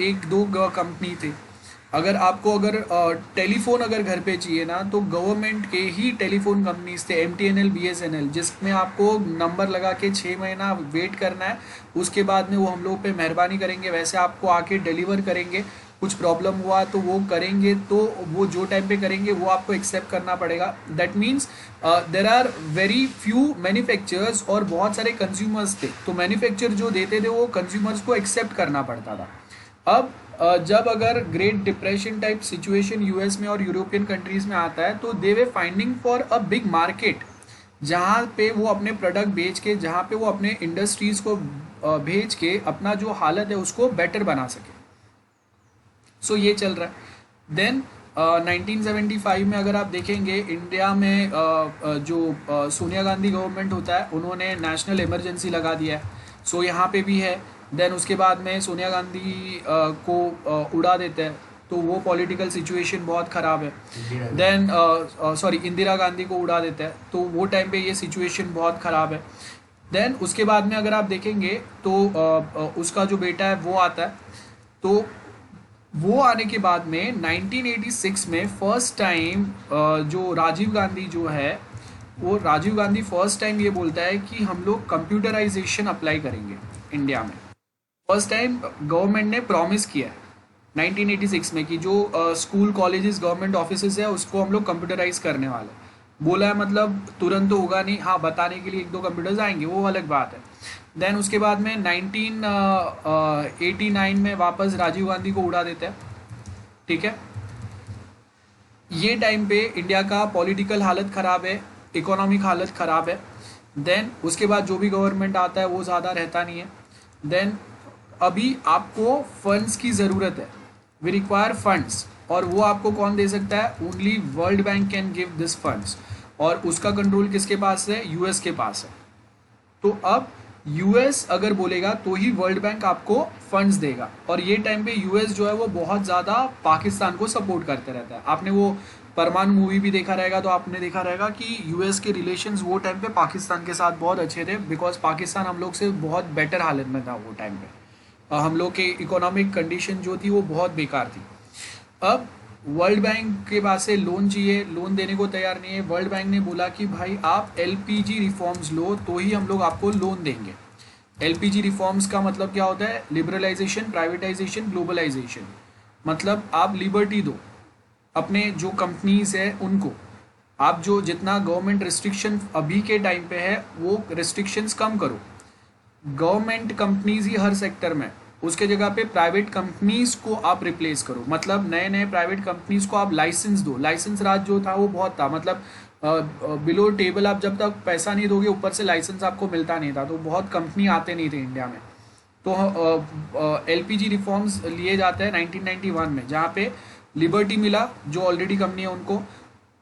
1-2 कंपनी थे। अगर आपको अगर टेलीफोन अगर घर पे चाहिए ना तो गवर्नमेंट के ही टेलीफोन कंपनीज थे, MTNL, BSNL, जिसमें आपको नंबर लगा के 6 महीना वेट करना है, उसके बाद में वो हम लोग पे मेहरबानी करेंगे, वैसे आपको आके डिलीवर करेंगे। कुछ प्रॉब्लम हुआ तो वो करेंगे, तो वो जो टाइम पे करेंगे वो आपको एक्सेप्ट करना पड़ेगा। That means there are very few manufacturers और बहुत सारे कंज्यूमर्स थे, तो मैन्युफैक्चर जो देते थे वो कंज्यूमर्स को एक्सेप्ट करना पड़ता था। अब जब अगर great depression type situation US में और यूरोपियन कंट्रीज़ में आता है तो they were finding for a big market जहाँ पे वो अपने प्रोडक्ट बेच के, जहाँ पे वो अपने इंडस्ट्रीज़ को भेज के अपना जो हालत है उसको बेटर बना सके। सो ये चल रहा है। देन 1975 में अगर आप देखेंगे इंडिया में जो सोनिया गांधी गवर्नमेंट होता है उन्होंने नेशनल इमरजेंसी लगा दिया है, सो यहाँ पे भी है। देन उसके बाद में सोनिया गांधी को उड़ा देते हैं, तो वो पॉलिटिकल सिचुएशन बहुत ख़राब है। देन इंदिरा गांधी को उड़ा देते हैं, तो वो टाइम पे ये सिचुएशन बहुत ख़राब है। देन उसके बाद में अगर आप देखेंगे तो उसका जो बेटा है वो आता है, तो वो आने के बाद में 1986 में फर्स्ट टाइम जो राजीव गांधी जो है, वो राजीव गांधी फर्स्ट टाइम ये बोलता है कि हम लोग कंप्यूटराइजेशन अप्लाई करेंगे इंडिया में। फर्स्ट टाइम गवर्नमेंट ने प्रॉमिस किया है 1986 में कि जो स्कूल कॉलेजेस गवर्नमेंट ऑफिसेज है उसको हम लोग कंप्यूटराइज करने वाले। बोला है मतलब तुरंत तो होगा नहीं, हाँ बताने के लिए 1-2 कंप्यूटर्स आएंगे, वो अलग बात है। देन उसके बाद में 1989 में वापस राजीव गांधी को उड़ा देते हैं, ठीक है। ये टाइम पे इंडिया का पॉलिटिकल हालत ख़राब है, इकोनॉमिक हालत ख़राब है। देन उसके बाद जो भी गवर्नमेंट आता है वो ज़्यादा रहता नहीं है। देन अभी आपको फंड्स की ज़रूरत है, वी रिक्वायर फंड्स, और वो आपको कौन दे सकता है, only world bank can give this funds, और उसका कंट्रोल किसके पास है, यूएस के पास है। तो अब यूएस अगर बोलेगा तो ही वर्ल्ड बैंक आपको फंड्स देगा। और ये टाइम पे यूएस जो है वो बहुत ज़्यादा पाकिस्तान को सपोर्ट करते रहता है। आपने वो परमाणु मूवी भी देखा रहेगा, तो आपने देखा रहेगा कि यूएस के रिलेशंस वो टाइम पे पाकिस्तान के साथ बहुत अच्छे थे, बिकॉज पाकिस्तान हम लोग से बहुत बेटर हालत में था वो टाइम पे। हम लोग के इकोनॉमिक कंडीशन जो थी वो बहुत बेकार थी। अब वर्ल्ड बैंक के पास से लोन चाहिए, लोन देने को तैयार नहीं है। वर्ल्ड बैंक ने बोला कि भाई आप एलपीजी रिफॉर्म्स लो तो ही हम लोग आपको लोन देंगे। एलपीजी रिफॉर्म्स का मतलब क्या होता है? Liberalisation, privatisation, globalisation. मतलब आप लिबर्टी दो अपने जो कंपनीज है उनको। आप जो जितना गवर्नमेंट रिस्ट्रिक्शन अभी के टाइम पे है वो रिस्ट्रिक्शंस कम करो। गवर्नमेंट कंपनीज ही हर सेक्टर में, उसके जगह पे प्राइवेट कंपनीज को आप रिप्लेस करो। मतलब नए नए प्राइवेट कंपनीज को आप लाइसेंस दो। लाइसेंस राज जो था वो बहुत था, मतलब बिलो टेबल आप जब तक पैसा नहीं दोगे ऊपर से लाइसेंस आपको मिलता नहीं था, तो बहुत कंपनी आते नहीं थे इंडिया में। तो एलपीजी रिफॉर्म्स लिए जाते हैं 1991 में, जहाँ पे लिबर्टी मिला जो ऑलरेडी कंपनी है उनको,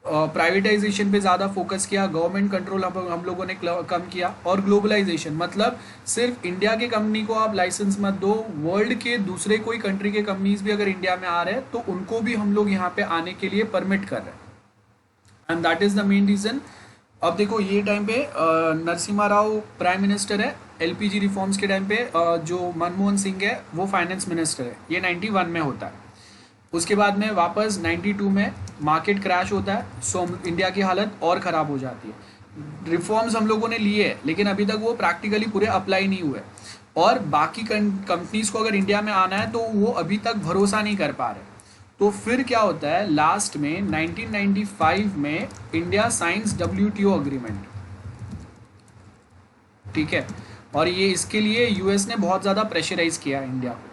प्राइवेटाइजेशन पे ज़्यादा फोकस किया, गवर्नमेंट कंट्रोल हम लोगों ने कम किया, और ग्लोबलाइजेशन मतलब सिर्फ इंडिया के कंपनी को आप लाइसेंस मत दो, वर्ल्ड के दूसरे कोई कंट्री के कंपनीज भी अगर इंडिया में आ रहे हैं तो उनको भी हम लोग यहाँ पे आने के लिए परमिट कर रहे हैं। And that is the main reason. अब देखो ये टाइम पे नरसिम्हा राव प्राइम मिनिस्टर है, एलपीजी रिफॉर्म्स के टाइम पे जो मनमोहन सिंह है वो फाइनेंस मिनिस्टर है। ये 91 में होता है। उसके बाद में वापस 92 में मार्केट क्रैश होता है, सो इंडिया की हालत और ख़राब हो जाती है। रिफॉर्म्स हम लोगों ने लिए हैं लेकिन अभी तक वो प्रैक्टिकली पूरे अप्लाई नहीं हुए, और बाकी कंपनीज को अगर इंडिया में आना है तो वो अभी तक भरोसा नहीं कर पा रहे। तो फिर क्या होता है, लास्ट में 1995 में इंडिया साइंस डब्ल्यूटीओ अग्रीमेंट, ठीक है। और ये इसके लिए यूएस ने बहुत ज़्यादा प्रेशराइज किया इंडिया को।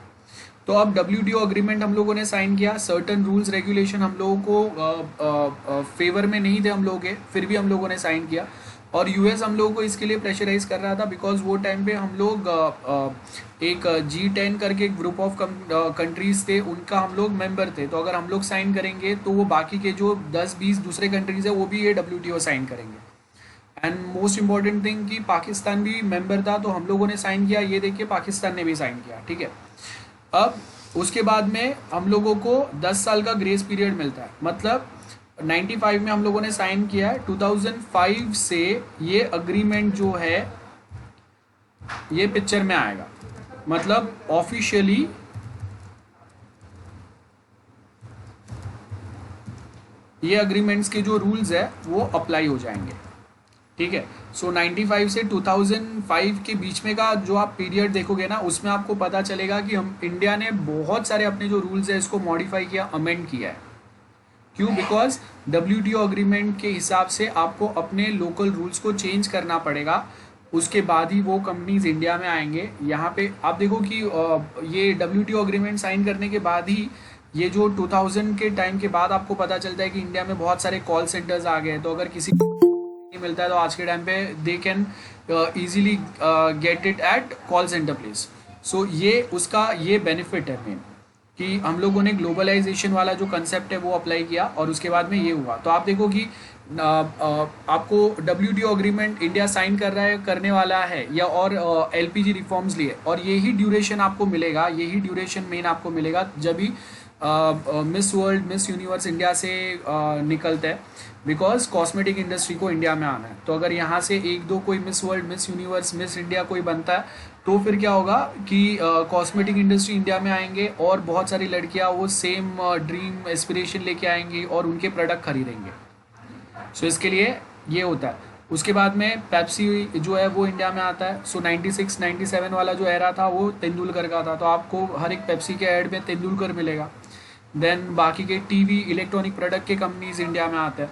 तो अब डब्ल्यूटीओ अग्रीमेंट हम लोगों ने साइन किया। सर्टन रूल्स रेगुलेशन हम लोगों को फेवर में नहीं थे हम लोगों के, फिर भी हम लोगों ने साइन किया। और यूएस हम लोगों को इसके लिए प्रेशराइज कर रहा था बिकॉज वो टाइम पे हम लोग एक G10 करके एक ग्रुप ऑफ कंट्रीज थे, उनका हम लोग मेंबर थे। तो अगर हम लोग साइन करेंगे तो वो बाकी के जो 10-20 दूसरे कंट्रीज है वो भी ये डब्ल्यूटीओ साइन करेंगे। एंड मोस्ट इंपॉर्टेंट थिंग कि पाकिस्तान भी मेंबर था, तो हम लोगों ने साइन किया, ये देखिए पाकिस्तान ने भी साइन किया, ठीक है। अब उसके बाद में हम लोगों को 10 साल का ग्रेस पीरियड मिलता है। मतलब 95 में हम लोगों ने साइन किया है, 2005 से ये अग्रीमेंट जो है ये पिक्चर में आएगा। मतलब ऑफिशियली ये अग्रीमेंट्स के जो रूल्स है वो अप्लाई हो जाएंगे, ठीक है। सो 95 से 2005 के बीच में का जो आप पीरियड देखोगे ना, उसमें आपको पता चलेगा कि हम इंडिया ने बहुत सारे अपने जो रूल्स है इसको मॉडिफाई किया, अमेंड किया है। क्यों? बिकॉज डब्ल्यूटीओ अग्रीमेंट के हिसाब से आपको अपने लोकल रूल्स को चेंज करना पड़ेगा, उसके बाद ही वो कंपनीज इंडिया में आएंगे। यहाँ पे आप देखो कि ये डब्ल्यूटीओ अग्रीमेंट साइन करने के बाद ही ये जो 2000 के टाइम के बाद आपको पता चलता है कि इंडिया में बहुत सारे कॉल सेंटर्स आ गए। तो अगर किसी नहीं मिलता है तो आज के टाइम पे they can easily get it at call centre place. So ये उसका ये बेनिफिट है मेन, कि हम लोगों ने ग्लोबलाइजेशन वाला जो कंसेप्ट है वो अप्लाई किया और उसके बाद में ये हुआ। तो आप देखो कि आपको डब्ल्यूटीओ अग्रीमेंट इंडिया साइन कर रहा है, करने वाला है, या और एलपीजी रिफॉर्म्स लिए, और यही ड्यूरेशन आपको मिलेगा, यही ड्यूरेशन मेन आपको मिलेगा जब भी miss world, miss universe India से निकलता है। बिकॉज कॉस्मेटिक इंडस्ट्री को इंडिया में आना है, तो अगर यहाँ से एक दो कोई miss world, miss universe, miss India कोई बनता है तो फिर क्या होगा कि कॉस्मेटिक इंडस्ट्री इंडिया में आएंगे और बहुत सारी लड़कियाँ वो सेम ड्रीम एस्पिरेशन लेके आएंगी और उनके प्रोडक्ट खरीदेंगे। सो इसके लिए ये होता है। उसके बाद में पेप्सी जो है वो इंडिया में आता है। सो 96-97 वाला जो एरा था वो तेंदुलकर का था, तो आपको हर एक पेप्सी के ऐड में तेंदुलकर मिलेगा। देन बाकी के टीवी, इलेक्ट्रॉनिक प्रोडक्ट के कंपनीज इंडिया में आते हैं।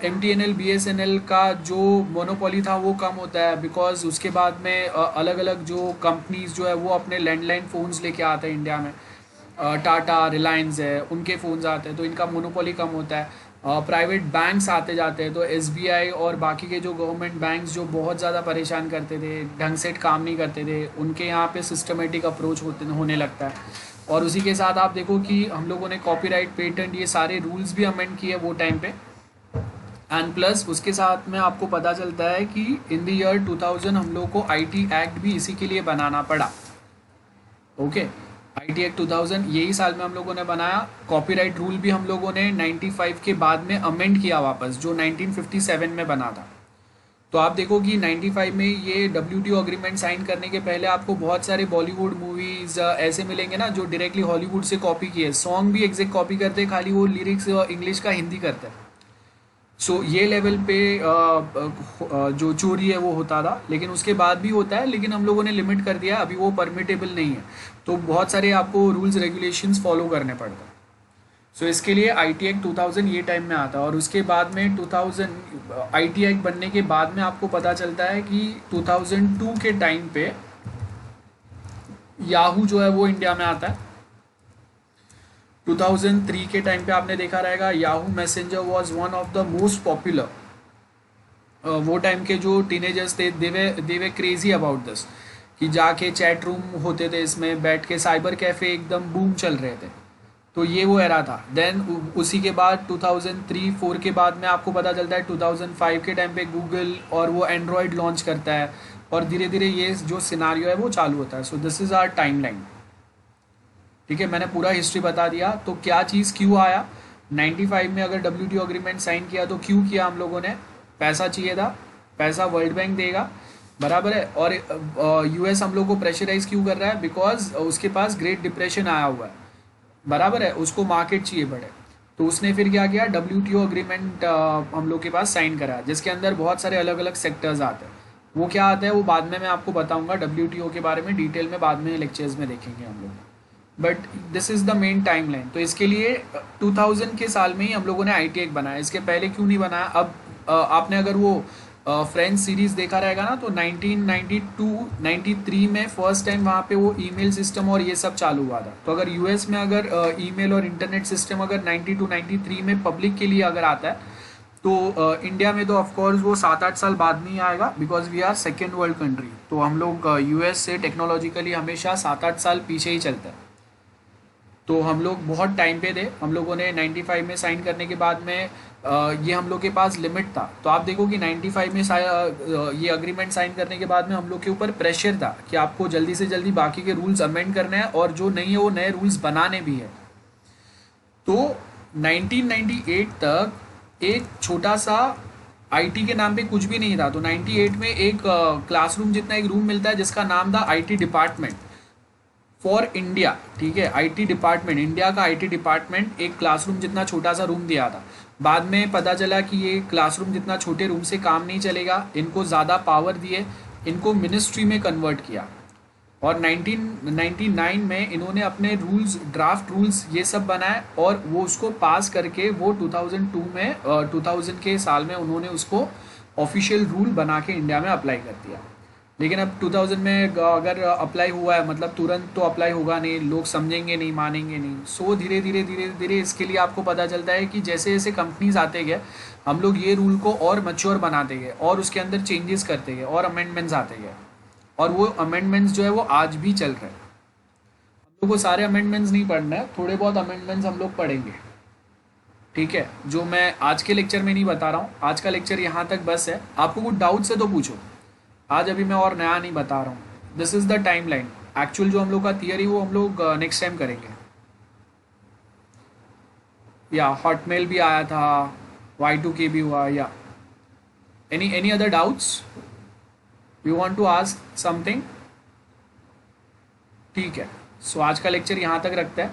MTNL, BSNL का जो मोनोपोली था वो कम होता है, बिकॉज उसके बाद में अलग अलग जो कंपनीज जो है वो अपने लैंडलाइन फ़ोन्स लेके आते हैं इंडिया में। टाटा, रिलायंस है, उनके फ़ोन्स आते हैं, तो इनका मोनोपोली कम होता है। प्राइवेट बैंक्स आते जाते हैं, तो SBI और बाकी के जो गवर्नमेंट बैंक्स जो बहुत ज़्यादा परेशान करते थे, ढंग से काम नहीं करते थे, उनके यहाँ पे सिस्टमेटिक अप्रोच होने लगता है। और उसी के साथ आप देखो कि हम लोगों ने कॉपीराइट, पेटेंट, ये सारे रूल्स भी अमेंड किए वो टाइम पे। एंड प्लस उसके साथ में आपको पता चलता है कि इन द ईयर 2000 हम लोग को आईटी एक्ट भी इसी के लिए बनाना पड़ा। ओके, आईटी एक्ट 2000 यही साल में हम लोगों ने बनाया। कॉपीराइट रूल भी हम लोगों ने 95 के बाद में अमेंड किया वापस, जो 1957 में बना था। तो आप देखो कि 95 में ये WTO अग्रीमेंट साइन करने के पहले आपको बहुत सारे बॉलीवुड मूवीज ऐसे मिलेंगे ना जो डायरेक्टली हॉलीवुड से कॉपी किए, सॉन्ग भी एग्जैक्ट कॉपी करते, खाली वो लिरिक्स इंग्लिश का हिंदी करते हैं। सो ये लेवल पे जो चोरी है वो होता था, लेकिन उसके बाद भी होता है, लेकिन हम लोगों ने लिमिट कर दिया, अभी वो परमिटेबल नहीं है। तो बहुत सारे आपको रूल्स रेगुलेशंस फॉलो करने पड़ते हैं। सो इसके लिए आईटी एक्ट 2000 ये टाइम में आता है। और उसके बाद में 2000 आईटी एक्ट बनने के बाद में आपको पता चलता है कि 2002 के टाइम पे याहू जो है वो इंडिया में आता है। 2003 के टाइम पे आपने देखा रहेगा Yahoo messenger was one of the most popular. वो टाइम के जो टीनेजर्स थे दे वे क्रेजी अबाउट दिस, कि जाके चैट रूम होते थे, इसमें बैठ के साइबर कैफ़े एकदम बूम चल रहे थे। तो ये वो एरा था। देन उसी के बाद 2003-4 के बाद में आपको पता चलता है 2005 के टाइम पे गूगल और वो एंड्रॉयड लॉन्च करता है, और धीरे धीरे ये जो सिनारियो है वो चालू होता है। So this is our timeline. ठीक है, मैंने पूरा हिस्ट्री बता दिया। तो क्या चीज़ क्यों आया 95 में, अगर WTO अग्रीमेंट साइन किया तो क्यों किया हम लोगों ने? पैसा चाहिए था, पैसा वर्ल्ड बैंक देगा, बराबर है। और यूएस हम लोग को प्रेशराइज क्यों कर रहा है? बिकॉज उसके पास ग्रेट डिप्रेशन आया हुआ है, बराबर है, उसको मार्केट चाहिए बड़े। तो उसने फिर क्या किया, WTO अग्रीमेंट हम लोग के पास साइन करा, जिसके अंदर बहुत सारे अलग अलग सेक्टर्स आते हैं। वो क्या आता है वो बाद में मैं आपको बताऊंगा, WTO के बारे में डिटेल में बाद में लेक्चर्स में देखेंगे हम लोग। But this is the main time line. तो इसके लिए 2000 के साल में ही हम लोगों ने आई टी एक्ट बनाया। इसके पहले क्यों नहीं बनाया? अब आपने अगर वो फ्रेंड्स सीरीज़ देखा रहेगा ना, तो 1992-93 में फर्स्ट टाइम वहाँ पे वो ईमेल सिस्टम और ये सब चालू हुआ था। तो अगर यूएस में अगर ईमेल और इंटरनेट सिस्टम अगर 92-93 में पब्लिक के लिए अगर आता है, तो इंडिया में तो ऑफकोर्स वो 7-8 साल बाद में ही आएगा, because we are second world country. तो हम लोग यूएस से टेक्नोलॉजिकली हमेशा 7-8 साल पीछे ही चलते हैं। तो हम लोग बहुत टाइम पे थे। हम लोगों ने 95 में साइन करने के बाद में ये हम लोग के पास लिमिट था। तो आप देखो कि 95 में ये अग्रीमेंट साइन करने के बाद में हम लोग के ऊपर प्रेशर था कि आपको जल्दी से जल्दी बाकी के रूल्स अमेंड करने हैं, और जो नहीं है वो नए रूल्स बनाने भी है। तो 1998 तक एक छोटा सा आईटी के नाम पे कुछ भी नहीं था। तो 98 में एक क्लासरूम जितना एक रूम मिलता है जिसका नाम था आईटी डिपार्टमेंट फॉर इंडिया। ठीक है, आईटी डिपार्टमेंट, इंडिया का आईटी डिपार्टमेंट एक क्लासरूम जितना छोटा सा रूम दिया था। बाद में पता चला कि ये क्लासरूम जितना छोटे रूम से काम नहीं चलेगा, इनको ज़्यादा पावर दिए, इनको मिनिस्ट्री में कन्वर्ट किया। और 1999 में इन्होंने अपने रूल्स, ड्राफ्ट रूल्स ये सब बनाए, और वो उसको पास करके वो 2002 में 2000 के साल में उन्होंने उसको ऑफिशियल रूल बना के इंडिया में अप्लाई कर दिया। लेकिन अब 2000 में अगर अप्लाई हुआ है, मतलब तुरंत तो अप्लाई होगा नहीं, लोग समझेंगे नहीं, मानेंगे नहीं। सो धीरे धीरे धीरे धीरे इसके लिए आपको पता चलता है कि जैसे जैसे कंपनीज आते गए, हम लोग ये रूल को और मैच्योर बनाते गए, और उसके अंदर चेंजेस करते गए, और अमेंडमेंट्स आते गए। और वो अमेंडमेंट्स जो है वो आज भी चल रहे हैं। हम लोग को सारे अमेंडमेंट्स नहीं पढ़ना है, थोड़े बहुत अमेंडमेंट्स हम लोग पढ़ेंगे। ठीक है, जो मैं आज के लेक्चर में नहीं बता रहा हूँ, आज का लेक्चर यहाँ तक बस है। आपको कुछ डाउट्स है तो पूछो, आज अभी मैं और नया नहीं बता रहा हूँ। This is the time line. Actual जो हम लोग का थियरी वो हम लोग नेक्स्ट टाइम करेंगे। या हॉटमेल भी आया था, Y2K भी हुआ, या any other doubts you want to ask something? ठीक है, सो आज का लेक्चर यहाँ तक रखते हैं।